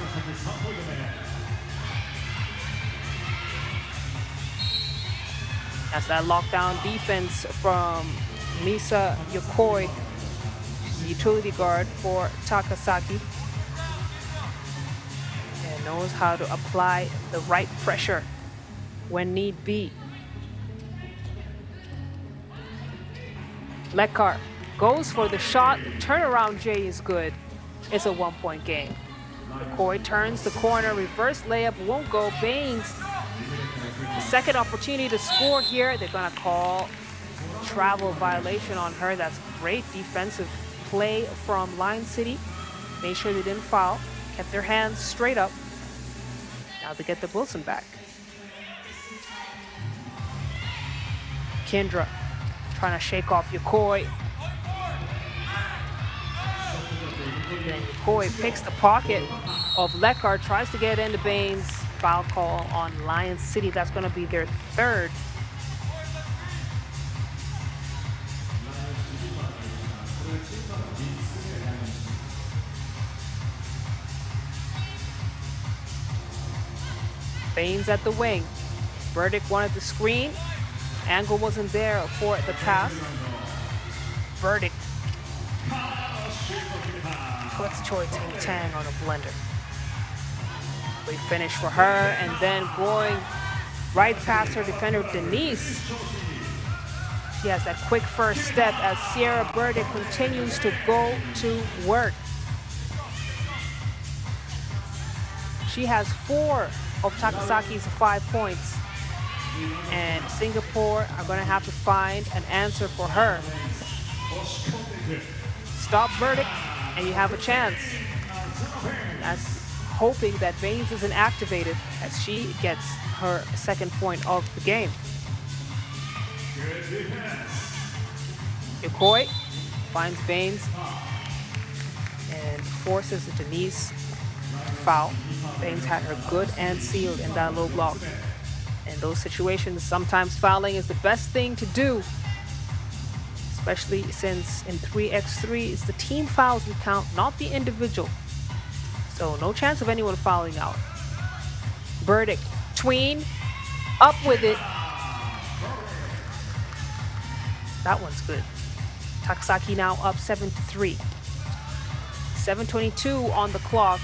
That's that lockdown defense from Misa Yokoi, the utility guard for Takasaki, and knows how to apply the right pressure when need be. Lekar goes for the shot. Turnaround J is good. It's a 1-point game. Yokoi turns the corner. Reverse layup won't go. Baines. Second opportunity to score here. They're going to call travel violation on her. That's great defensive play from Lion City. Made sure they didn't foul. Kept their hands straight up. Now they get the Wilson back. Kendra trying to shake off Yokoi. Then Yokoi picks the pocket of Lekar, tries to get into Baines. Foul call on Lion City. That's going to be their third. Baines at the wing. Burdick wanted the screen. Angle wasn't there for the pass. Burdick puts Choi Ting Tang on a blender. Great finish for her, and then going right past her defender, Denise. She has that quick first step as Sierra Burdick continues to go to work. She has 4 of Takasaki's 5 points. And Singapore are going to have to find an answer for her. Stop Burdick, and you have a chance. That's hoping that Baines isn't activated as she gets her second point of the game. Yokoi finds Baines and forces a Denise foul. Baines had her good and sealed in that low block. In those situations, sometimes fouling is the best thing to do, especially since in 3x3 it's the team fouls that count, not the individual. So no chance of anyone fouling out. Burdick, tween, up with it. That one's good. Takasaki now up 7-3. 7:22 on the clock.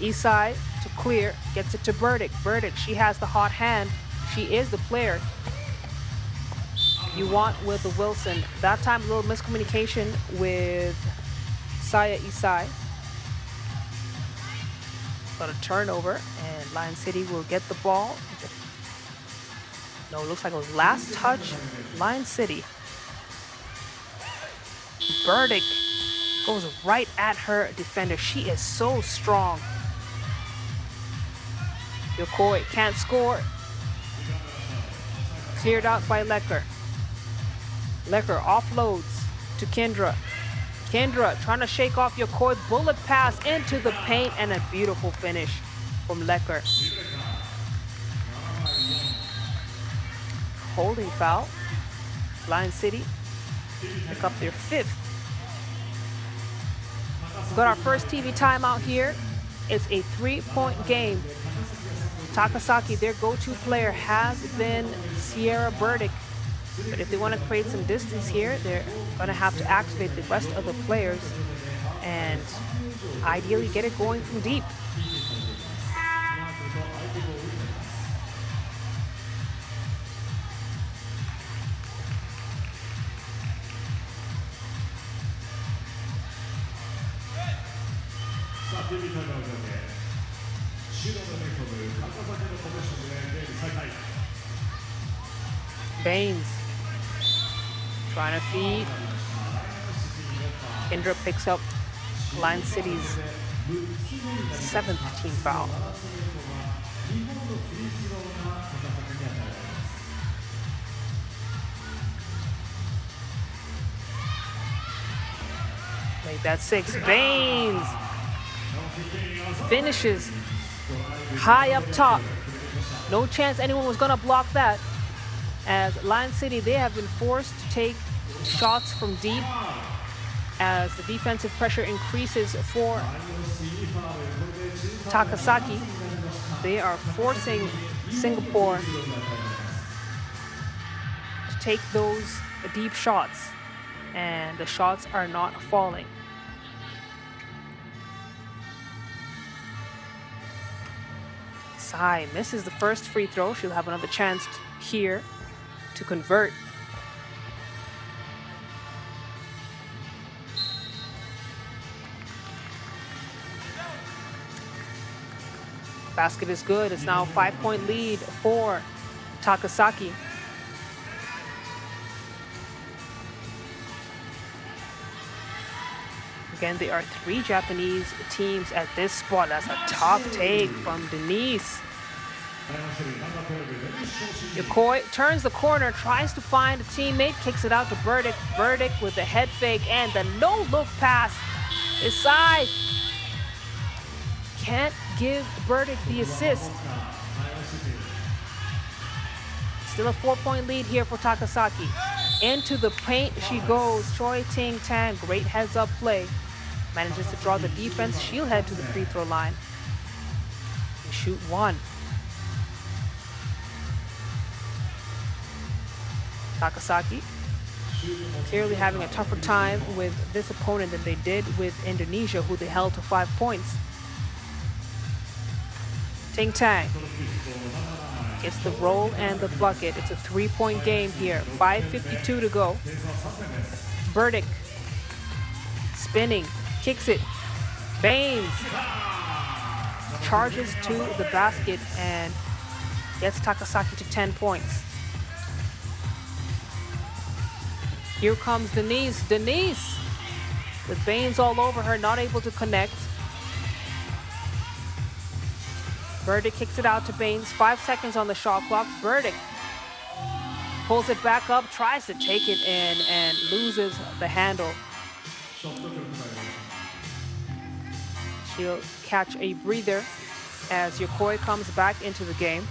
East side to clear, gets it to Burdick. Burdick, she has the hot hand. She is the player you want with the Wilson. That time, a little miscommunication with Saya Isai. Got a turnover, and Lion City will get the ball. No, it looks like it was last touch, Lion City. Burdick goes right at her defender. She is so strong. Yokoi can't score. Cleared out by Lecker. Lecker offloads to Kendra. Kendra trying to shake off Yokoi. Bullet pass into the paint and a beautiful finish from Lecker. Holding foul. Lion City pick up their 5th. We've got our first TV timeout here. It's a 3-point game. Takasaki, their go-to player, has been Sierra Burdick. But if they want to create some distance here, they're going to have to activate the rest of the players and ideally get it going from deep. Baines trying to feed. Kendra picks up Lion City's 7th team foul. Make that 6. Baines finishes high up top. No chance anyone was gonna block that. As Lion City, they have been forced to take shots from deep as the defensive pressure increases for Takasaki. They are forcing Singapore to take those deep shots, and the shots are not falling. Sai misses the first free throw. She'll have another chance here to convert. Basket is good. It's now a 5-point lead for Takasaki. Again, there are 3 Japanese teams at this spot. That's a tough take from Denise. Yokoi turns the corner, tries to find a teammate, kicks it out to Burdick. Burdick with the head fake and the no-look pass. Isai can't give Burdick the assist. Still a 4-point lead here for Takasaki. Into the paint she goes. Choi Ting Tang, great heads-up play. Manages to draw the defense. She'll head to the free throw line and shoot 1. Takasaki clearly having a tougher time with this opponent than they did with Indonesia, who they held to 5 points. Ting Tang gets the roll and the bucket. It's a 3-point game here. 5:52 to go. Burdick spinning, kicks it. Baines charges to the basket and gets Takasaki to 10 points. Here comes Denise. Denise with Baines all over her, not able to connect. Burdick kicks it out to Baines. 5 seconds on the shot clock. Burdick pulls it back up, tries to take it in, and loses the handle. She'll catch a breather as Yokoi comes back into the game.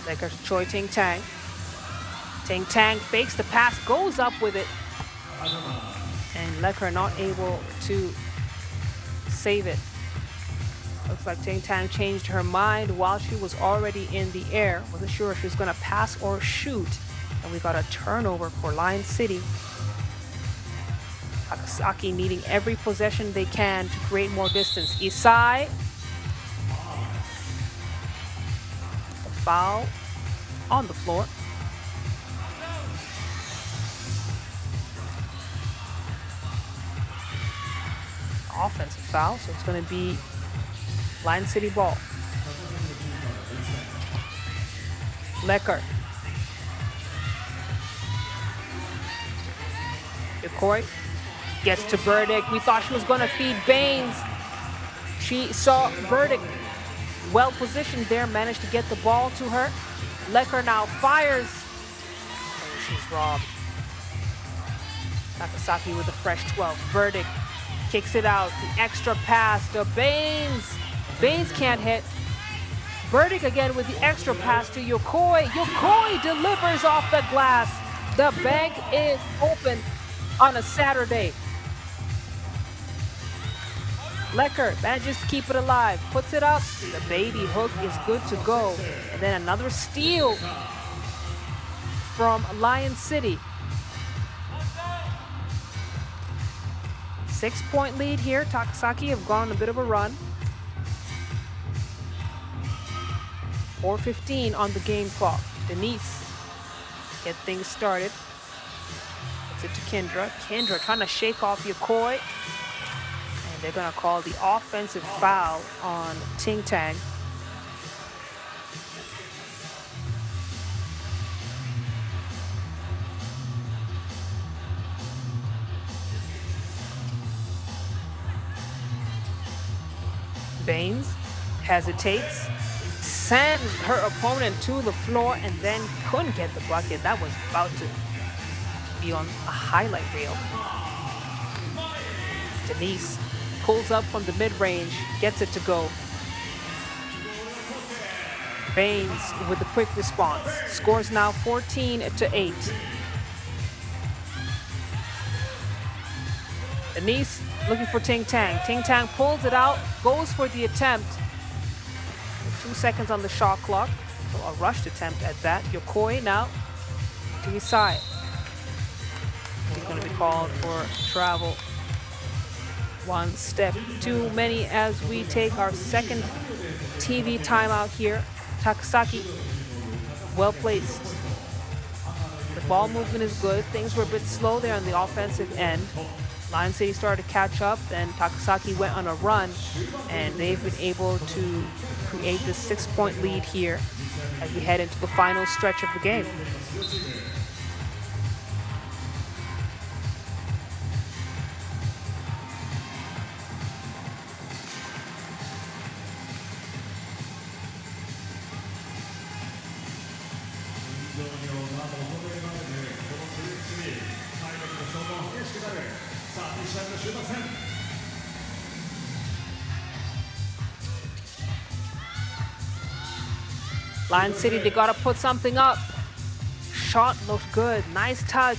Lecker Choi Ting Tang. Ting Tang fakes the pass, goes up with it. And Lecker not able to save it. Looks like Ting Tang changed her mind while she was already in the air. Wasn't sure if she was gonna pass or shoot. And we got a turnover for Lion City. Takasaki needing every possession they can to create more distance. Isai. The foul on the floor. Offensive foul, so it's going to be Lion City ball. Lecker. Yokoi gets to Burdick. We thought she was going to feed Baines. She saw Burdick well positioned there, managed to get the ball to her. Lecker now fires. Oh, she's robbed. Takasaki with a fresh 12. Burdick kicks it out. The extra pass to Baines. Baines can't hit. Burdick again with the extra pass to Yokoi. Yokoi delivers off the glass. The bank is open on a Saturday. Lecker manages to keep it alive. Puts it up. The baby hook is good to go. And then another steal from Lion City. 6-point lead here. Takasaki have gone on a bit of a run. 4:15 on the game clock. Denise get things started. Puts it to Kendra. Kendra trying to shake off Yokoi. And they're going to call the offensive foul on Ting Tang. Baines hesitates, sends her opponent to the floor, and then couldn't get the bucket. That was about to be on a highlight reel. Denise pulls up from the mid-range, gets it to go. Baines with a quick response. Scores now 14-8. Denise looking for Ting Tang. Ting Tang pulls it out, goes for the attempt. 2 seconds on the shot clock. So a rushed attempt at that. Yokoi now to his side. He's going to be called for travel. One step too many as we take our second TV timeout here. Takasaki, well placed. The ball movement is good. Things were a bit slow there on the offensive end. Lion City started to catch up, then Takasaki went on a run, and they've been able to create this 6-point lead here as we head into the final stretch of the game. Lion City, they gotta put something up. Shot looked good, nice touch.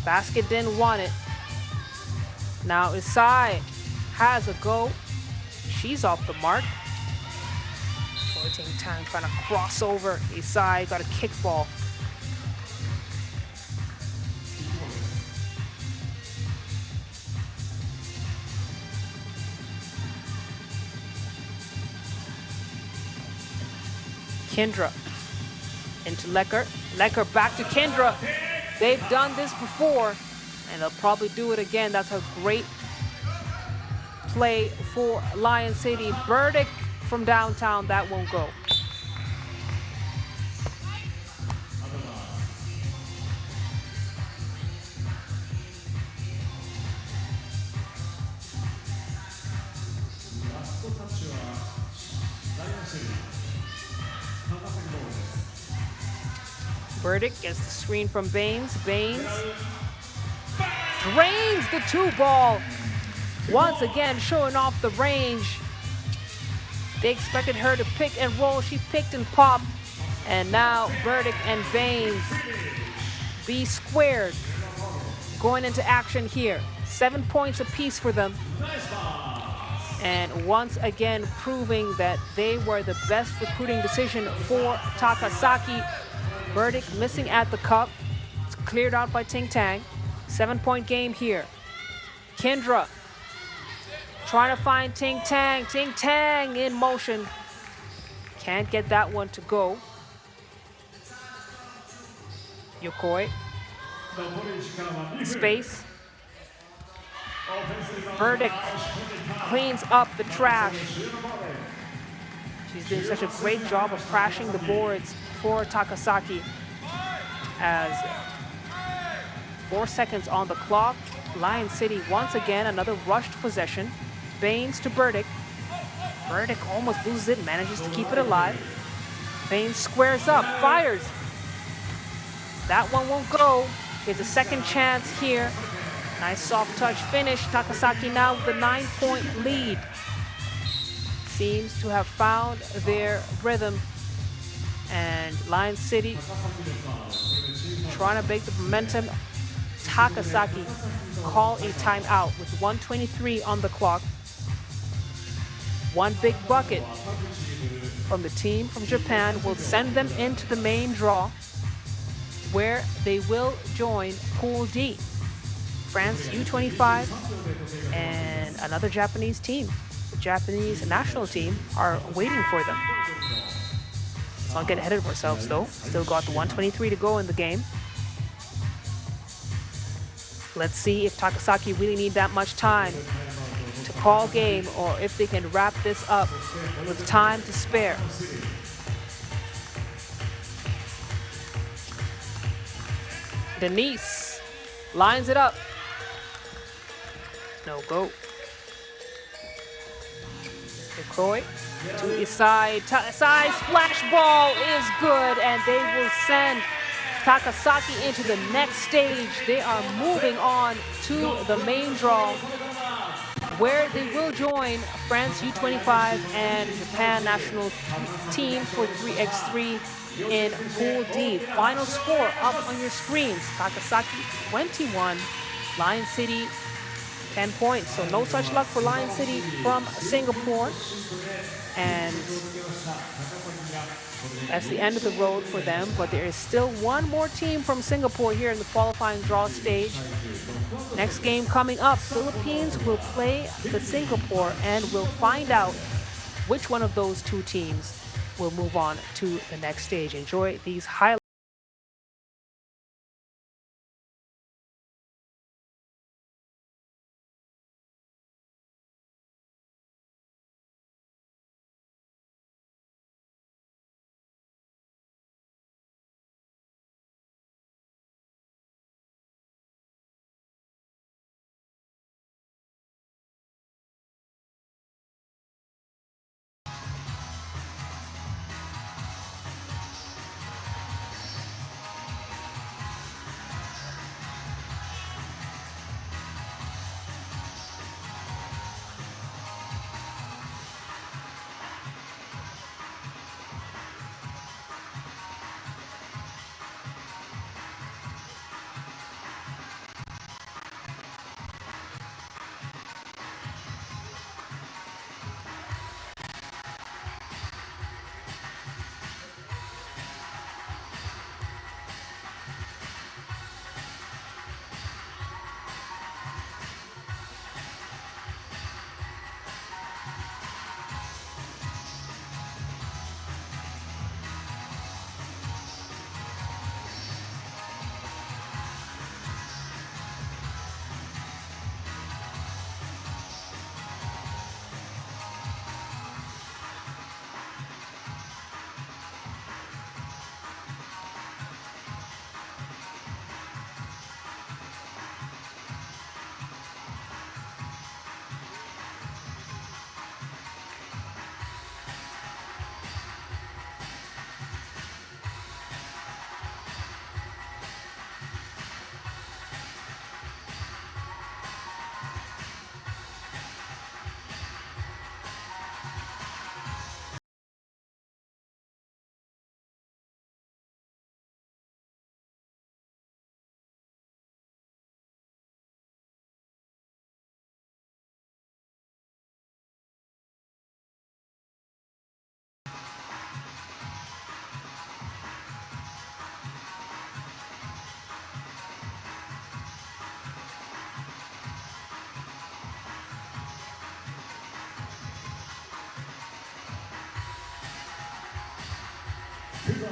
Basket didn't want it. Now Isai has a go. she's off the mark. Ting Tang trying to cross over a side, got a kickball. Kendra into Lecker. Lecker back to Kendra. They've done this before, and they'll probably do it again. That's a great play for Lion City. Burdick from downtown, that won't go. Burdick gets the screen from Baines. Baines drains the 2-ball. Once again, showing off the range. They expected her to pick and roll. She picked and popped. And now Burdick and Baines, B squared, going into action here. 7 points apiece for them. And once again, proving that they were the best recruiting decision for Takasaki. Burdick missing at the cup. It's cleared out by Ting Tang. 7-point game here. Kendra trying to find Ting Tang. Ting Tang in motion. Can't get that one to go. Yokoi. Space. Burdick cleans up the trash. She's doing such a great job of crashing the boards for Takasaki. As 4 seconds on the clock. Lion City once again, another rushed possession. Baines to Burdick. Burdick almost loses it, manages to keep it alive. Baines squares up, fires. That one won't go. Here's a second chance here. Nice soft touch finish. Takasaki now with a 9-point lead. Seems to have found their rhythm. And Lion City trying to break the momentum. Takasaki call a timeout with 1:23 on the clock. One big bucket from the team from Japan will send them into the main draw, where they will join Pool D. France U25 and another Japanese team. The Japanese national team are waiting for them. Let's not get ahead of ourselves though. Still got the 1:23 to go in the game. Let's see if Takasaki really need that much time to call game, or if they can wrap this up with time to spare. Denise lines it up. No go. Yokoi to Isai. Isai splash ball is good, and they will send Takasaki into the next stage. They are moving on to the main draw, where they will join France U25 and Japan national team for 3x3 in Pool D. Final score up on your screens. Takasaki 21, Lion City 10 points. So no such luck for Lion City from Singapore. And that's the end of the road for them, but there is still one more team from Singapore here in the qualifying draw stage. Next game coming up, Philippines will play the Singapore, and we'll find out which one of those two teams will move on to the next stage. Enjoy these highlights.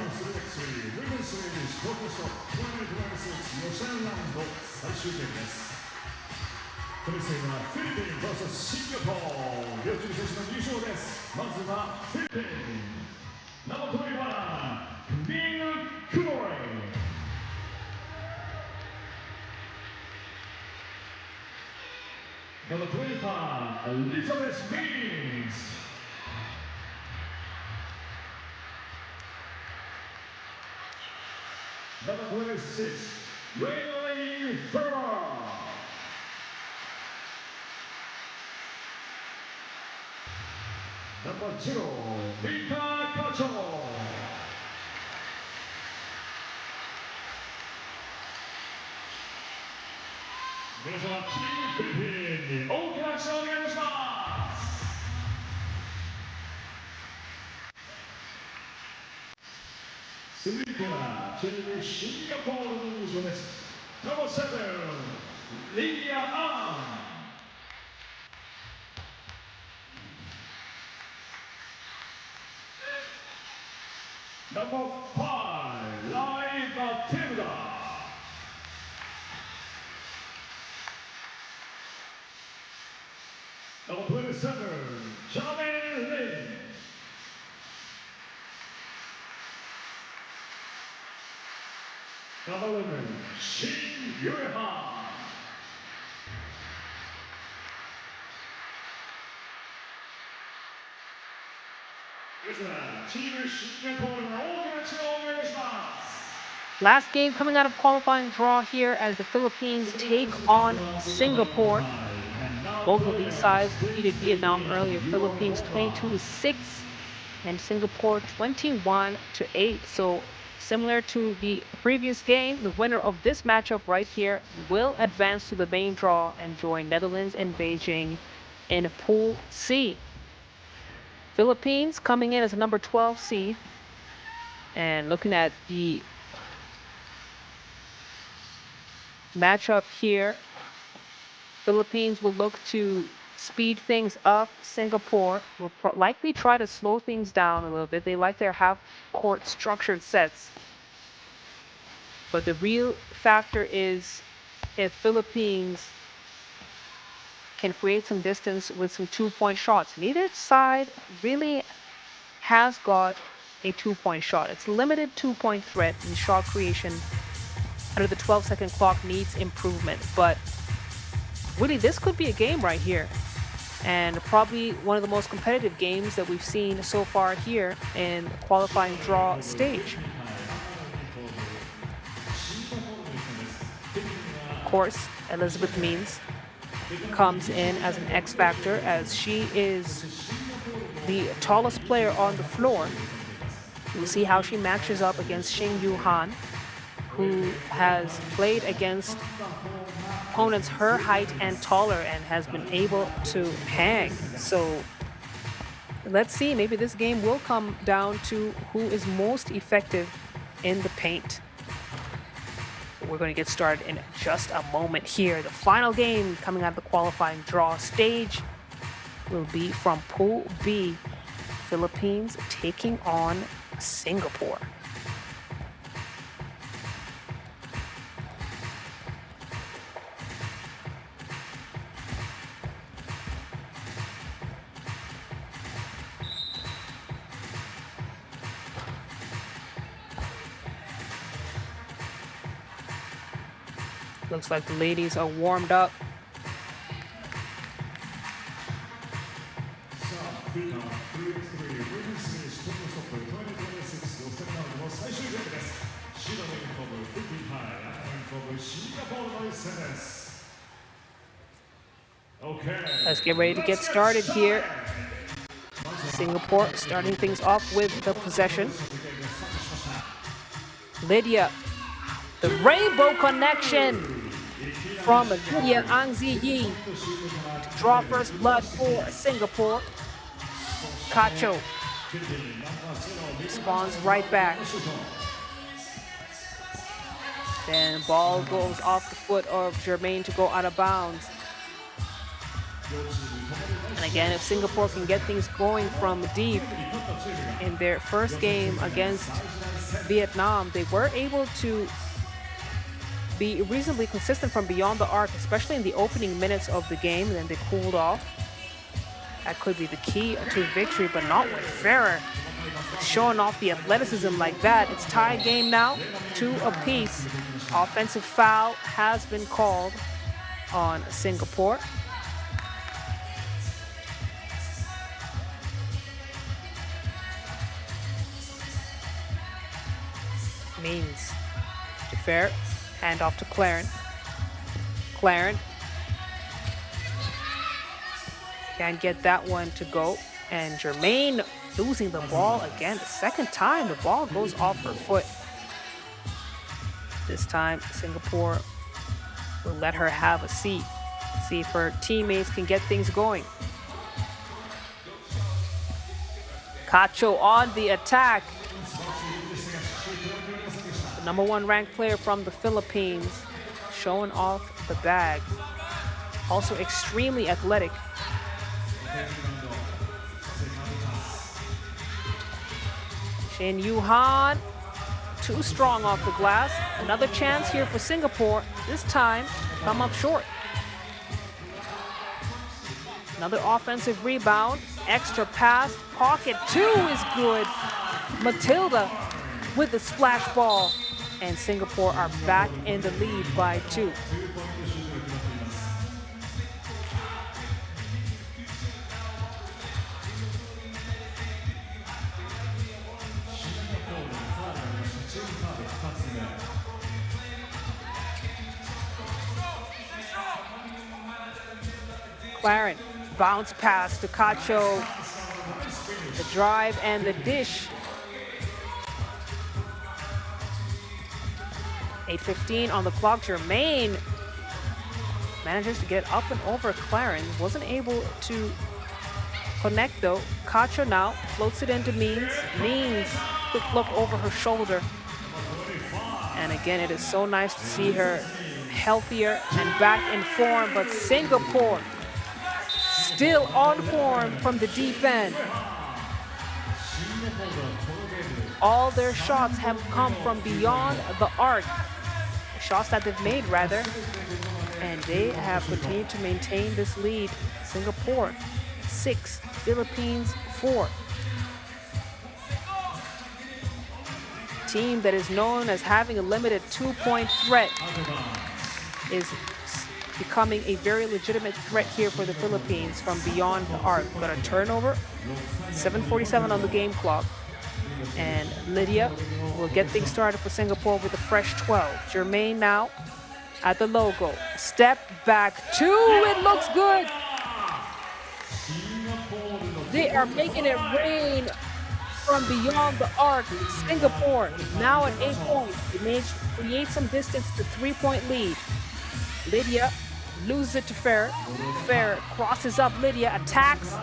3x3 Women's Series Tokyo 2026予選ラウンド最終戦です。この試合はフィリピン vs シンガポール両チーム選手の入場です。まずはフィリピンナンバー21ビン・クロイナンバー25 Elizabeth Means Number 26, Ray Furlong. Number 0, Mika Kacho. Minnesota Team Philippines, 大きな拍手をお願いします。続いてはチームシンガポールの入場です。Number 7, Lydia An. Number 5, Lai Matilda. Number 27, Charmaine Lin. Number 11, Shin Yuehan. Last game coming out of qualifying draw here as the Philippines take on Singapore. Both of these sides defeated Vietnam earlier. Philippines 22-6 and Singapore 21-8. So similar to the previous game, the winner of this matchup right here will advance to the main draw and join Netherlands and Beijing in Pool C. Philippines coming in as a number 12 seed. And looking at the matchup here, Philippines will look to speed things up. Singapore will likely try to slow things down a little bit. They like their half-court structured sets. But the real factor is if Philippines can create some distance with some two-point shots. Neither side really has got a two-point shot. It's limited two-point threat in shot creation under the 12-second clock needs improvement. But really, this could be a game right here. And probably one of the most competitive games that we've seen so far here in the qualifying draw stage. Of course, Elizabeth Means comes in as an X factor as she is the tallest player on the floor. We'll see how she matches up against Shin Yuehan, who has played against opponents her height and taller and has been able to hang. So let's see, maybe this game will come down to who is most effective in the paint. We're going to get started in just a moment here. The final game coming out of the qualifying draw stage will be from Pool B, Philippines taking on Singapore. Looks like the ladies are warmed up. Let's get ready to get started here. Singapore starting things off with the possession. Lydia, the rainbow connection from Lydia Angziyi to draw first blood for Singapore. Kacho responds right back. Then ball goes off the foot of Germain to go out of bounds. And again, if Singapore can get things going from deep in their first game against Vietnam, they were able to be reasonably consistent from beyond the arc, especially in the opening minutes of the game, and then they cooled off. That could be the key to victory, but not with Ferrer showing off the athleticism like that. It's tie game now, 2 apiece. Offensive foul has been called on Singapore. Means to Ferrer, hand off to Claren. Claren can't get that one to go, and Germain losing the ball again. The second time the ball goes off her foot. This time Singapore will let her have a seat, see if her teammates can get things going. Cacho on the attack. The #1 ranked player from the Philippines, showing off the bag. Also extremely athletic. Shin Yu-han, too strong off the glass. Another chance here for Singapore. This time, come up short. Another offensive rebound. Extra pass. Pocket 2 is good. Matilda with the splash ball. And Singapore are back in the lead by 2. Claren, bounce pass to Cacho. The drive and the dish. 8:15 on the clock. Germain manages to get up and over Claren. Wasn't able to connect though. Cacho now floats it into Means. Means, quick look over her shoulder. And again, it is so nice to see her healthier and back in form, but Singapore still on form from the deep end. All their shots have come from beyond the arc. Shots that they've made, rather. And they have continued to maintain this lead. Singapore 6, Philippines 4. Team that is known as having a limited 2-point threat is becoming a very legitimate threat here for the Philippines from beyond the arc. Got a turnover, 7:47 on the game clock. And Lydia will get things started for Singapore with a fresh 12. Germain now at the logo. Step back 2, it looks good. They are making it rain from beyond the arc. Singapore now at 8 points. They may create some distance to 3-point lead. Lydia loses it to Ferrer. Ferrer crosses up Lydia, attacks.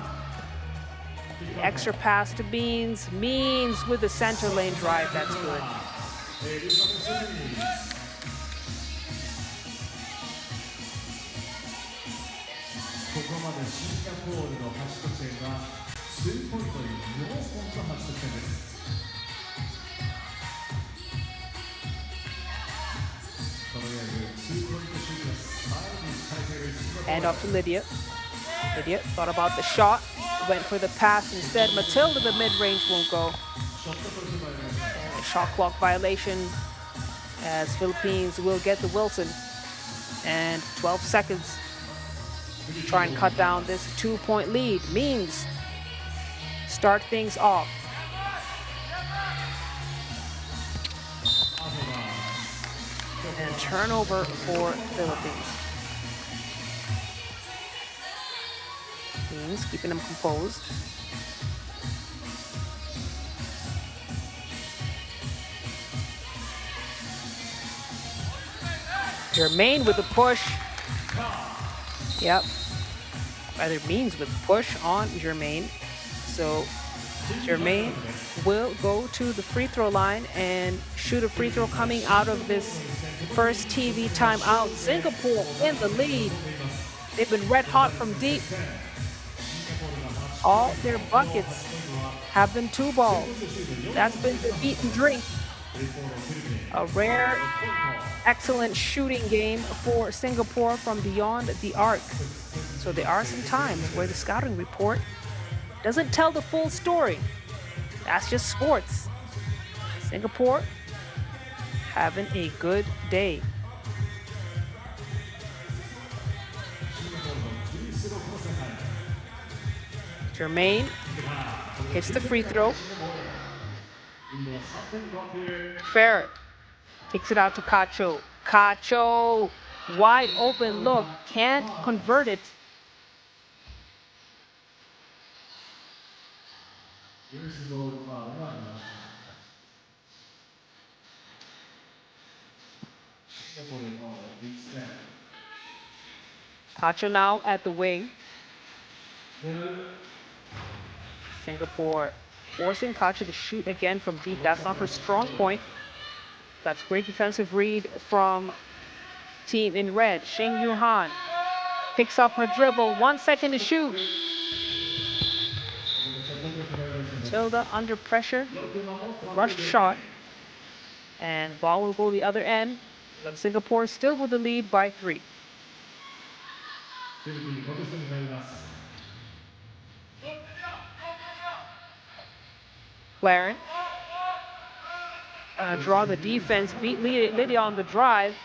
The extra pass to Means. Means with the center lane drive. That's good. Hand off to Lydia. Lydia thought about the shot, went for the pass instead. Matilda, the mid-range won't go. Shot clock violation as Philippines will get the Wilson. And 12 seconds to try and cut down this 2-point lead. Means start things off. And turnover for Philippines. Means keeping them composed. Germain with the push. Yep. Rather Means with push on Germain. So Germain will go to the free throw line and shoot a free throw coming out of this first TV timeout. Singapore in the lead. They've been red hot from deep. All their buckets have been 2 balls. That's been the eat and drink. A rare, excellent shooting game for Singapore from beyond the arc. So there are some times where the scouting report doesn't tell the full story. That's just sports. Singapore having a good day. Jermaine hits the free throw. Fair takes it out to Cacho. Cacho, wide open look, can't convert it. Cacho now at the wing. Singapore forcing Cacho to shoot again from deep. That's not her strong point. That's great defensive read from team in red. Sheng Yuhan picks up her dribble. 1 second to shoot. Tilda under pressure. Rushed shot. And ball will go the other end. Singapore still with the lead by 3. Clarence. Draw the defense. Beat Lydia on the drive.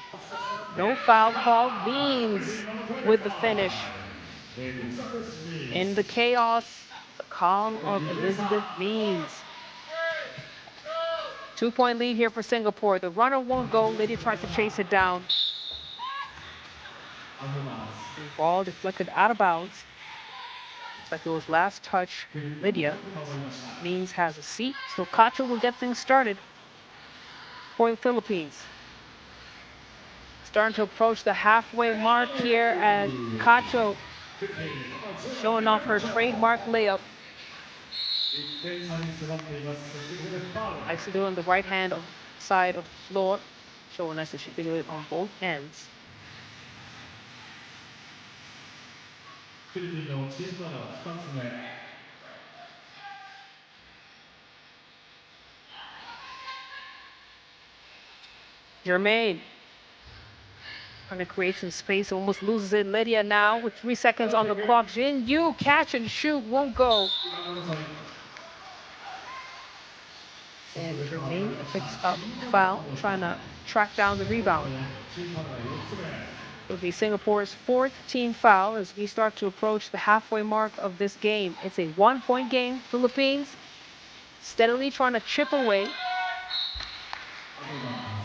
No foul call. Means with the finish. In the chaos, the calm of Elizabeth Means. 2-point lead here for Singapore. The runner won't go. Lydia tries to chase it down. The ball deflected out of bounds. Looks like it was last touch Lydia. Means has a seat, so Cacho will get things started for the Philippines. Starting to approach the halfway mark here as Cacho showing off her trademark layup. Likes to do on the right hand side of the floor. Showing us that she can do it on both ends. Jermaine trying to create some space, almost loses it. Lydia now with 3 seconds on the clock. Jin Yu catch and shoot, won't go. And Jermaine picks up foul, trying to track down the rebound. It'll be Singapore's 4th team foul as we start to approach the halfway mark of this game. It's a 1-point game. Philippines steadily trying to chip away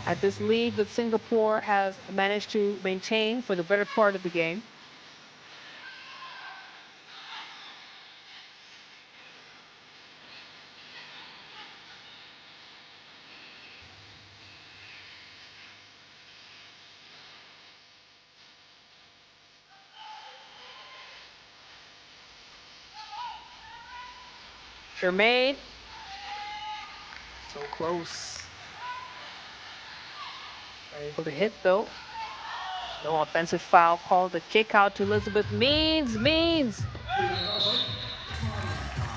at this lead that Singapore has managed to maintain for the better part of the game. Jermaine, so close. Able to hit though. No offensive foul called. The kick out to Elizabeth Means.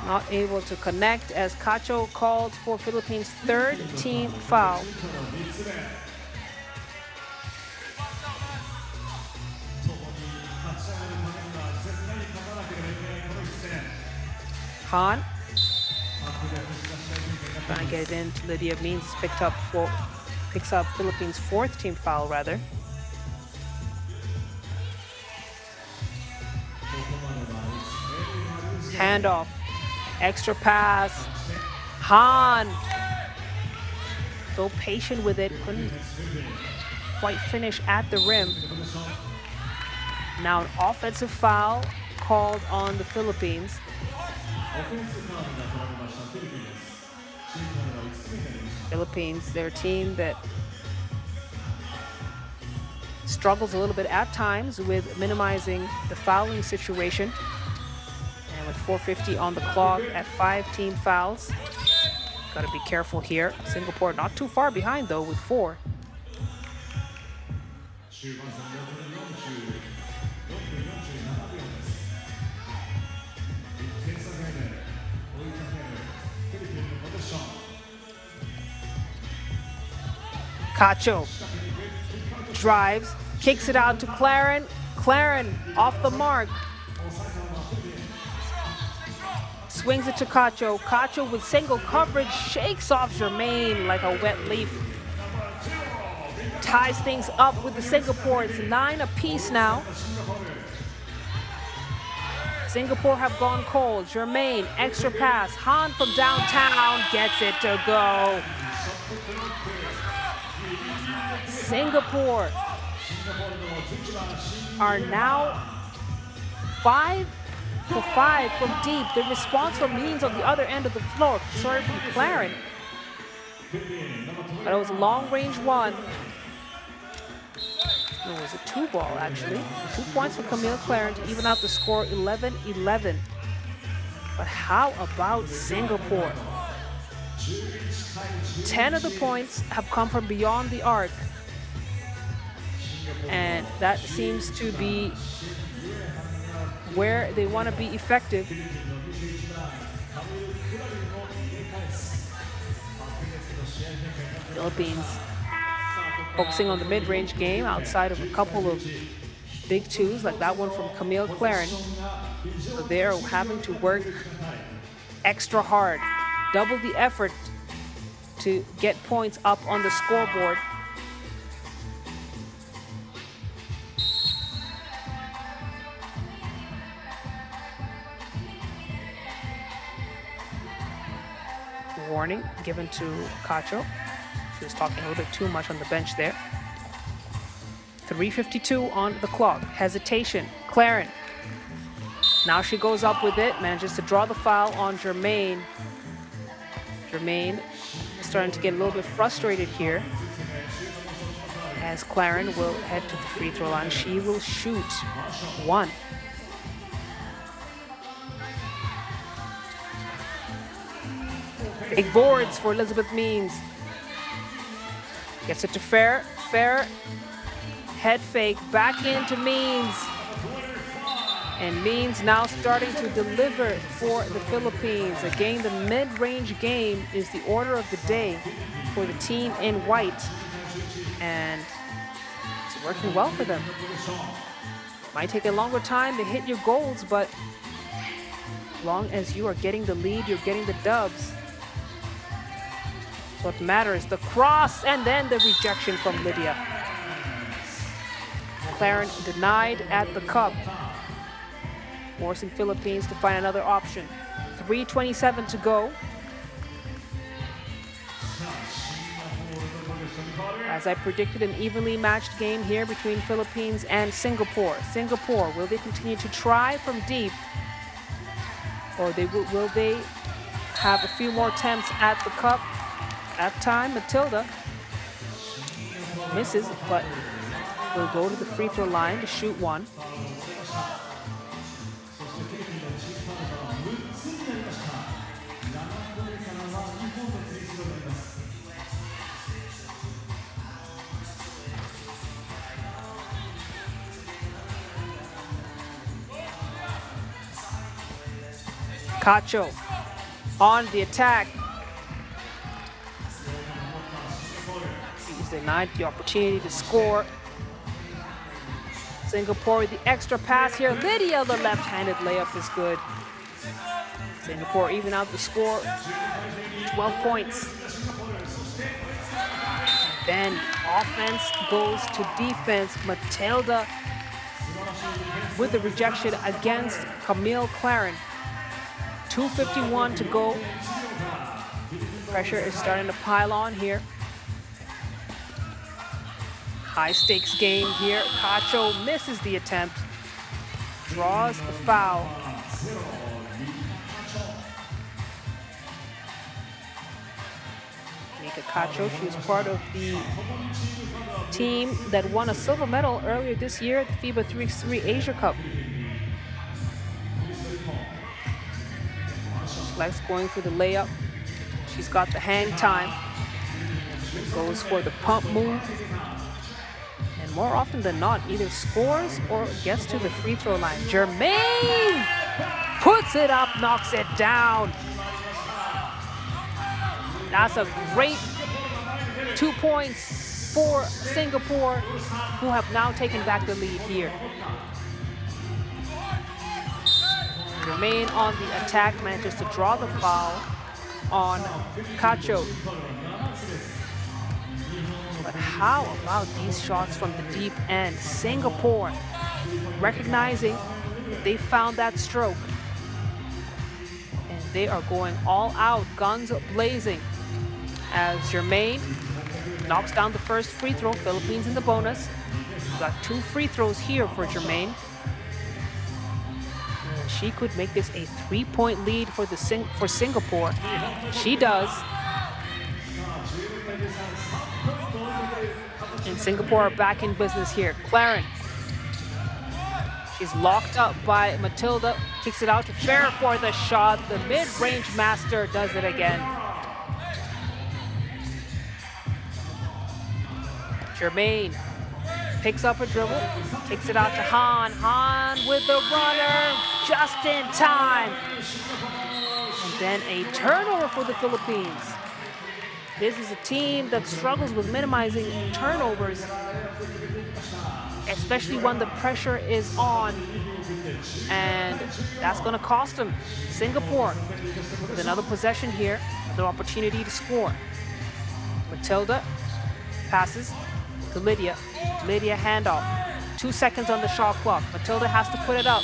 Not able to connect as Cacho called for Philippines' 3rd team foul. Han trying to get it in to Lydia Means. Picks up Philippines' 4th team foul rather. Handoff, extra pass. Han so patient with it, couldn't quite finish at the rim. Now an offensive foul called on the Philippines. Philippines, their team that struggles a little bit at times with minimizing the fouling situation. And with 4:50 on the clock at 5 team fouls. Got to be careful here. Singapore not too far behind though with 4. Cacho drives, kicks it out to Claren. Claren off the mark. Swings it to Cacho. Cacho with single coverage shakes off Germain like a wet leaf. Ties things up with the Singapore. It's 9 apiece now. Singapore have gone cold. Germain, extra pass. Han from downtown gets it to go. Singapore are now 5 for 5 from deep. The response from Means on the other end of the floor. Sorry, from Claren. But it was a long range one. It was a 2-ball, actually. 2 points for Camille Claren to even out the score 11-11. But how about Singapore? 10 of the points have come from beyond the arc. And that seems to be where they want to be effective. Philippines focusing on the mid-range game outside of a couple of big twos like that one from Camille Claren. So they're having to work extra hard, double the effort to get points up on the scoreboard. Warning given to Cacho. She was talking a little bit too much on the bench there. 3:52 on the clock. Hesitation. Claren. Now she goes up with it, manages to draw the foul on Germain. Germain is starting to get a little bit frustrated here, as Claren will head to the free throw line. She will shoot 1. Big boards for Elizabeth Means. Gets it to Fair. Fair, head fake, back into Means. And Means now starting to deliver for the Philippines. Again, the mid-range game is the order of the day for the team in white. And it's working well for them. Might take a longer time to hit your goals, but as long as you are getting the lead, you're getting the dubs. What matters, the cross and then the rejection from Lydia. Claren denied at the cup, forcing Philippines to find another option. 3:27 to go. As I predicted, an evenly matched game here between Philippines and Singapore. Singapore, will they continue to try from deep? Or will they have a few more attempts at the cup? At time, Matilda misses, but will go to the free throw line to shoot 1. Cacho on the attack. Denied the opportunity to score. Singapore with the extra pass here. Lydia, the left-handed layup is good. Singapore even out the score. 12 points. Then offense goes to defense. Matilda with the rejection against Camille Claren. 2:51 to go. Pressure is starting to pile on here. High stakes game here. Cacho misses the attempt, draws the foul. Mika Cacho, she was part of the team that won a silver medal earlier this year at the FIBA 3x3 Asia Cup. She likes going for the layup. She's got the hang time. Goes for the pump move. More often than not, either scores or gets to the free throw line. Germain puts it up, knocks it down. That's a great 2 points for Singapore, who have now taken back the lead here. Jermaine on the attack manages to draw the foul on Cacho. But how about these shots from the deep end? Singapore recognizing that they found that stroke. And they are going all out, guns blazing, as Jermaine knocks down the first free throw. Philippines in the bonus. We've got 2 free throws here for Jermaine. And she could make this a 3-point lead for Singapore. She does. And Singapore are back in business here. Claren. She's locked up by Matilda. Kicks it out to Fair for the shot. The mid-range master does it again. Jermaine picks up a dribble, kicks it out to Han. Han with the runner, just in time. And then a turnover for the Philippines. This is a team that struggles with minimizing turnovers, especially when the pressure is on. And that's going to cost them. Singapore with another possession here, another opportunity to score. Matilda passes to Lydia. Lydia handoff. 2 seconds on the shot clock. Matilda has to put it up.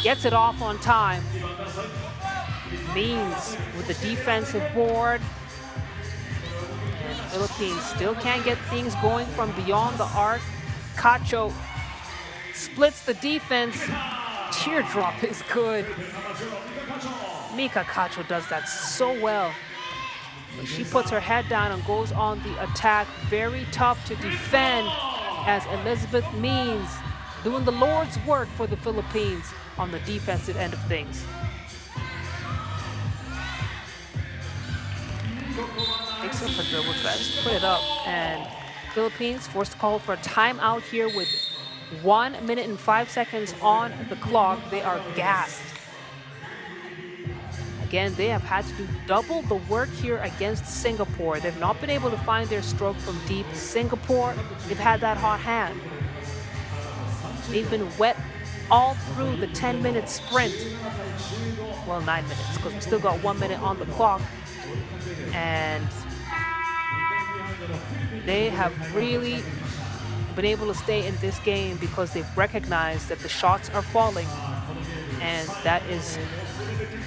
Gets it off on time. Means with the defensive board. And Philippines still can't get things going from beyond the arc. Cacho splits the defense. Teardrop is good. Mika Cacho does that so well. She puts her head down and goes on the attack. Very tough to defend as Elizabeth Means doing the Lord's work for the Philippines on the defensive end of things. Takes up her dribble, tries to put it up, and Philippines forced to call for a timeout here with 1 minute and 5 seconds on the clock. They are gassed. Again, they have had to do double the work here against Singapore. They've not been able to find their stroke from deep. Singapore, they've had that hot hand. They've been wet all through the 10-minute sprint. Well, 9 minutes, because we still got 1 minute on the clock. And they have really been able to stay in this game because they've recognized that the shots are falling. And that is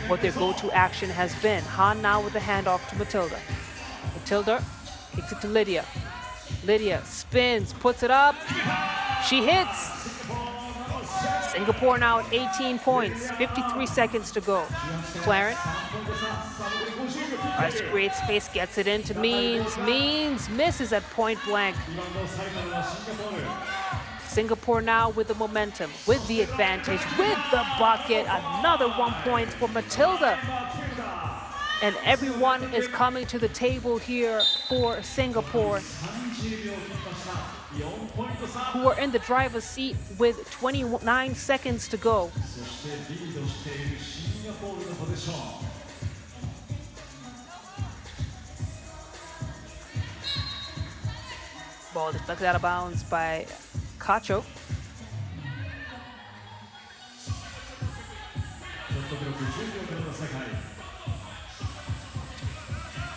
what their go-to action has been. Han now with the handoff to Matilda. Matilda kicks it to Lydia. Lydia spins, puts it up. She hits. Singapore now at 18 points, 53 seconds to go. Claren tries to create space, gets it into Means. Means misses at point blank. Singapore now with the momentum, with the advantage, with the bucket. Another 1 point for Matilda. And everyone is coming to the table here for Singapore, who are in the driver's seat with 29 seconds to go. Ball deflected out of bounds by Cacho.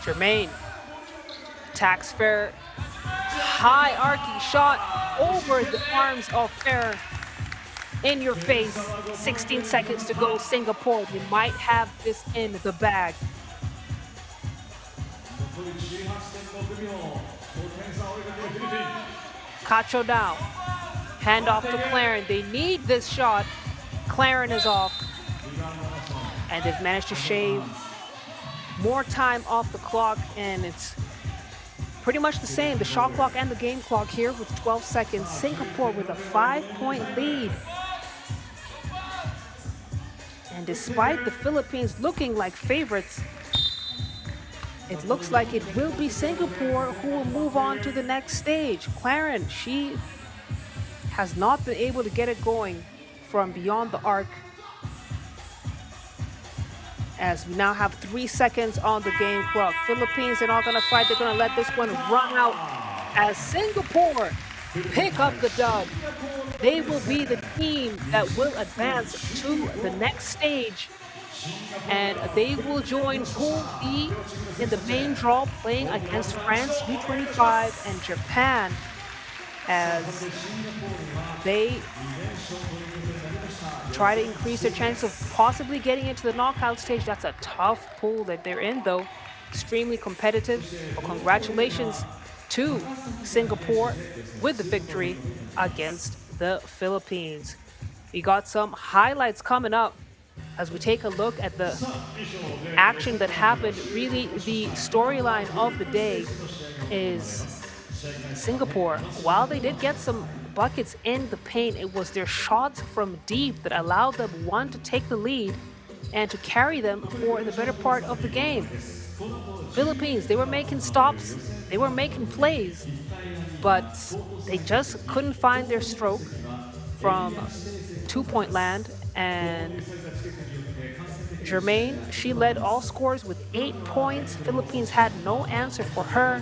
Jermaine attacks Fair. High arcing shot over the arms of Fair. In your face. 16 seconds to go. Singapore, they might have this in the bag. Cacho down. Hand off to Claren. They need this shot. Claren is off. And they've managed to shave more time off the clock, and it's pretty much the same, the shot clock and the game clock here with 12 seconds. Singapore with a 5-point lead. And despite the Philippines looking like favorites, it looks like it will be Singapore who will move on to the next stage. Claren, she has not been able to get it going from beyond the arc. As we now have 3 seconds on the game clock. Philippines are not going to fight. They're going to let this one run out. as Singapore pick up the dub. They will be the team that will advance to the next stage, and they will join Pool B in the main draw, playing against France U25 and Japan, as they try to increase their chance of possibly getting into the knockout stage. That's a tough pool that they're in, though. Extremely competitive. But congratulations to Singapore with the victory against the Philippines. We got some highlights coming up as we take a look at the action that happened. Really, the storyline of the day is Singapore. While they did get some buckets in the paint, it was their shots from deep that allowed them, one, to take the lead and to carry them for the better part of the game. Philippines, they were making stops, they were making plays, but they just couldn't find their stroke from two-point land. And Germaine, she led all scorers with 8 points. Philippines had no answer for her,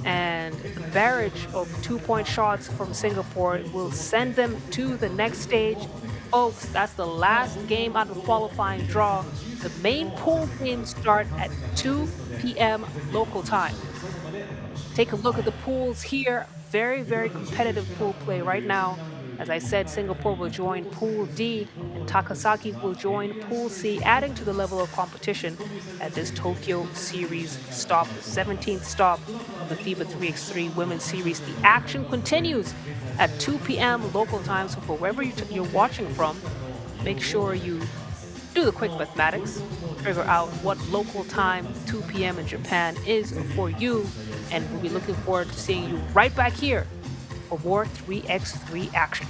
and the barrage of two-point shots from Singapore will send them to the next stage. Folks, that's the last game out of the qualifying draw. The main pool games start at 2 p.m. local time. Take a look at the pools here. Very, very competitive pool play right now. As I said, Singapore will join Pool D, and Takasaki will join Pool C, adding to the level of competition at this Tokyo Series stop, the 17th stop of the FIBA 3x3 Women's Series. The action continues at 2 p.m. local time, so for wherever you're watching from, make sure you do the quick mathematics, figure out what local time 2 p.m. in Japan is for you, and we'll be looking forward to seeing you right back here for more 3x3 action.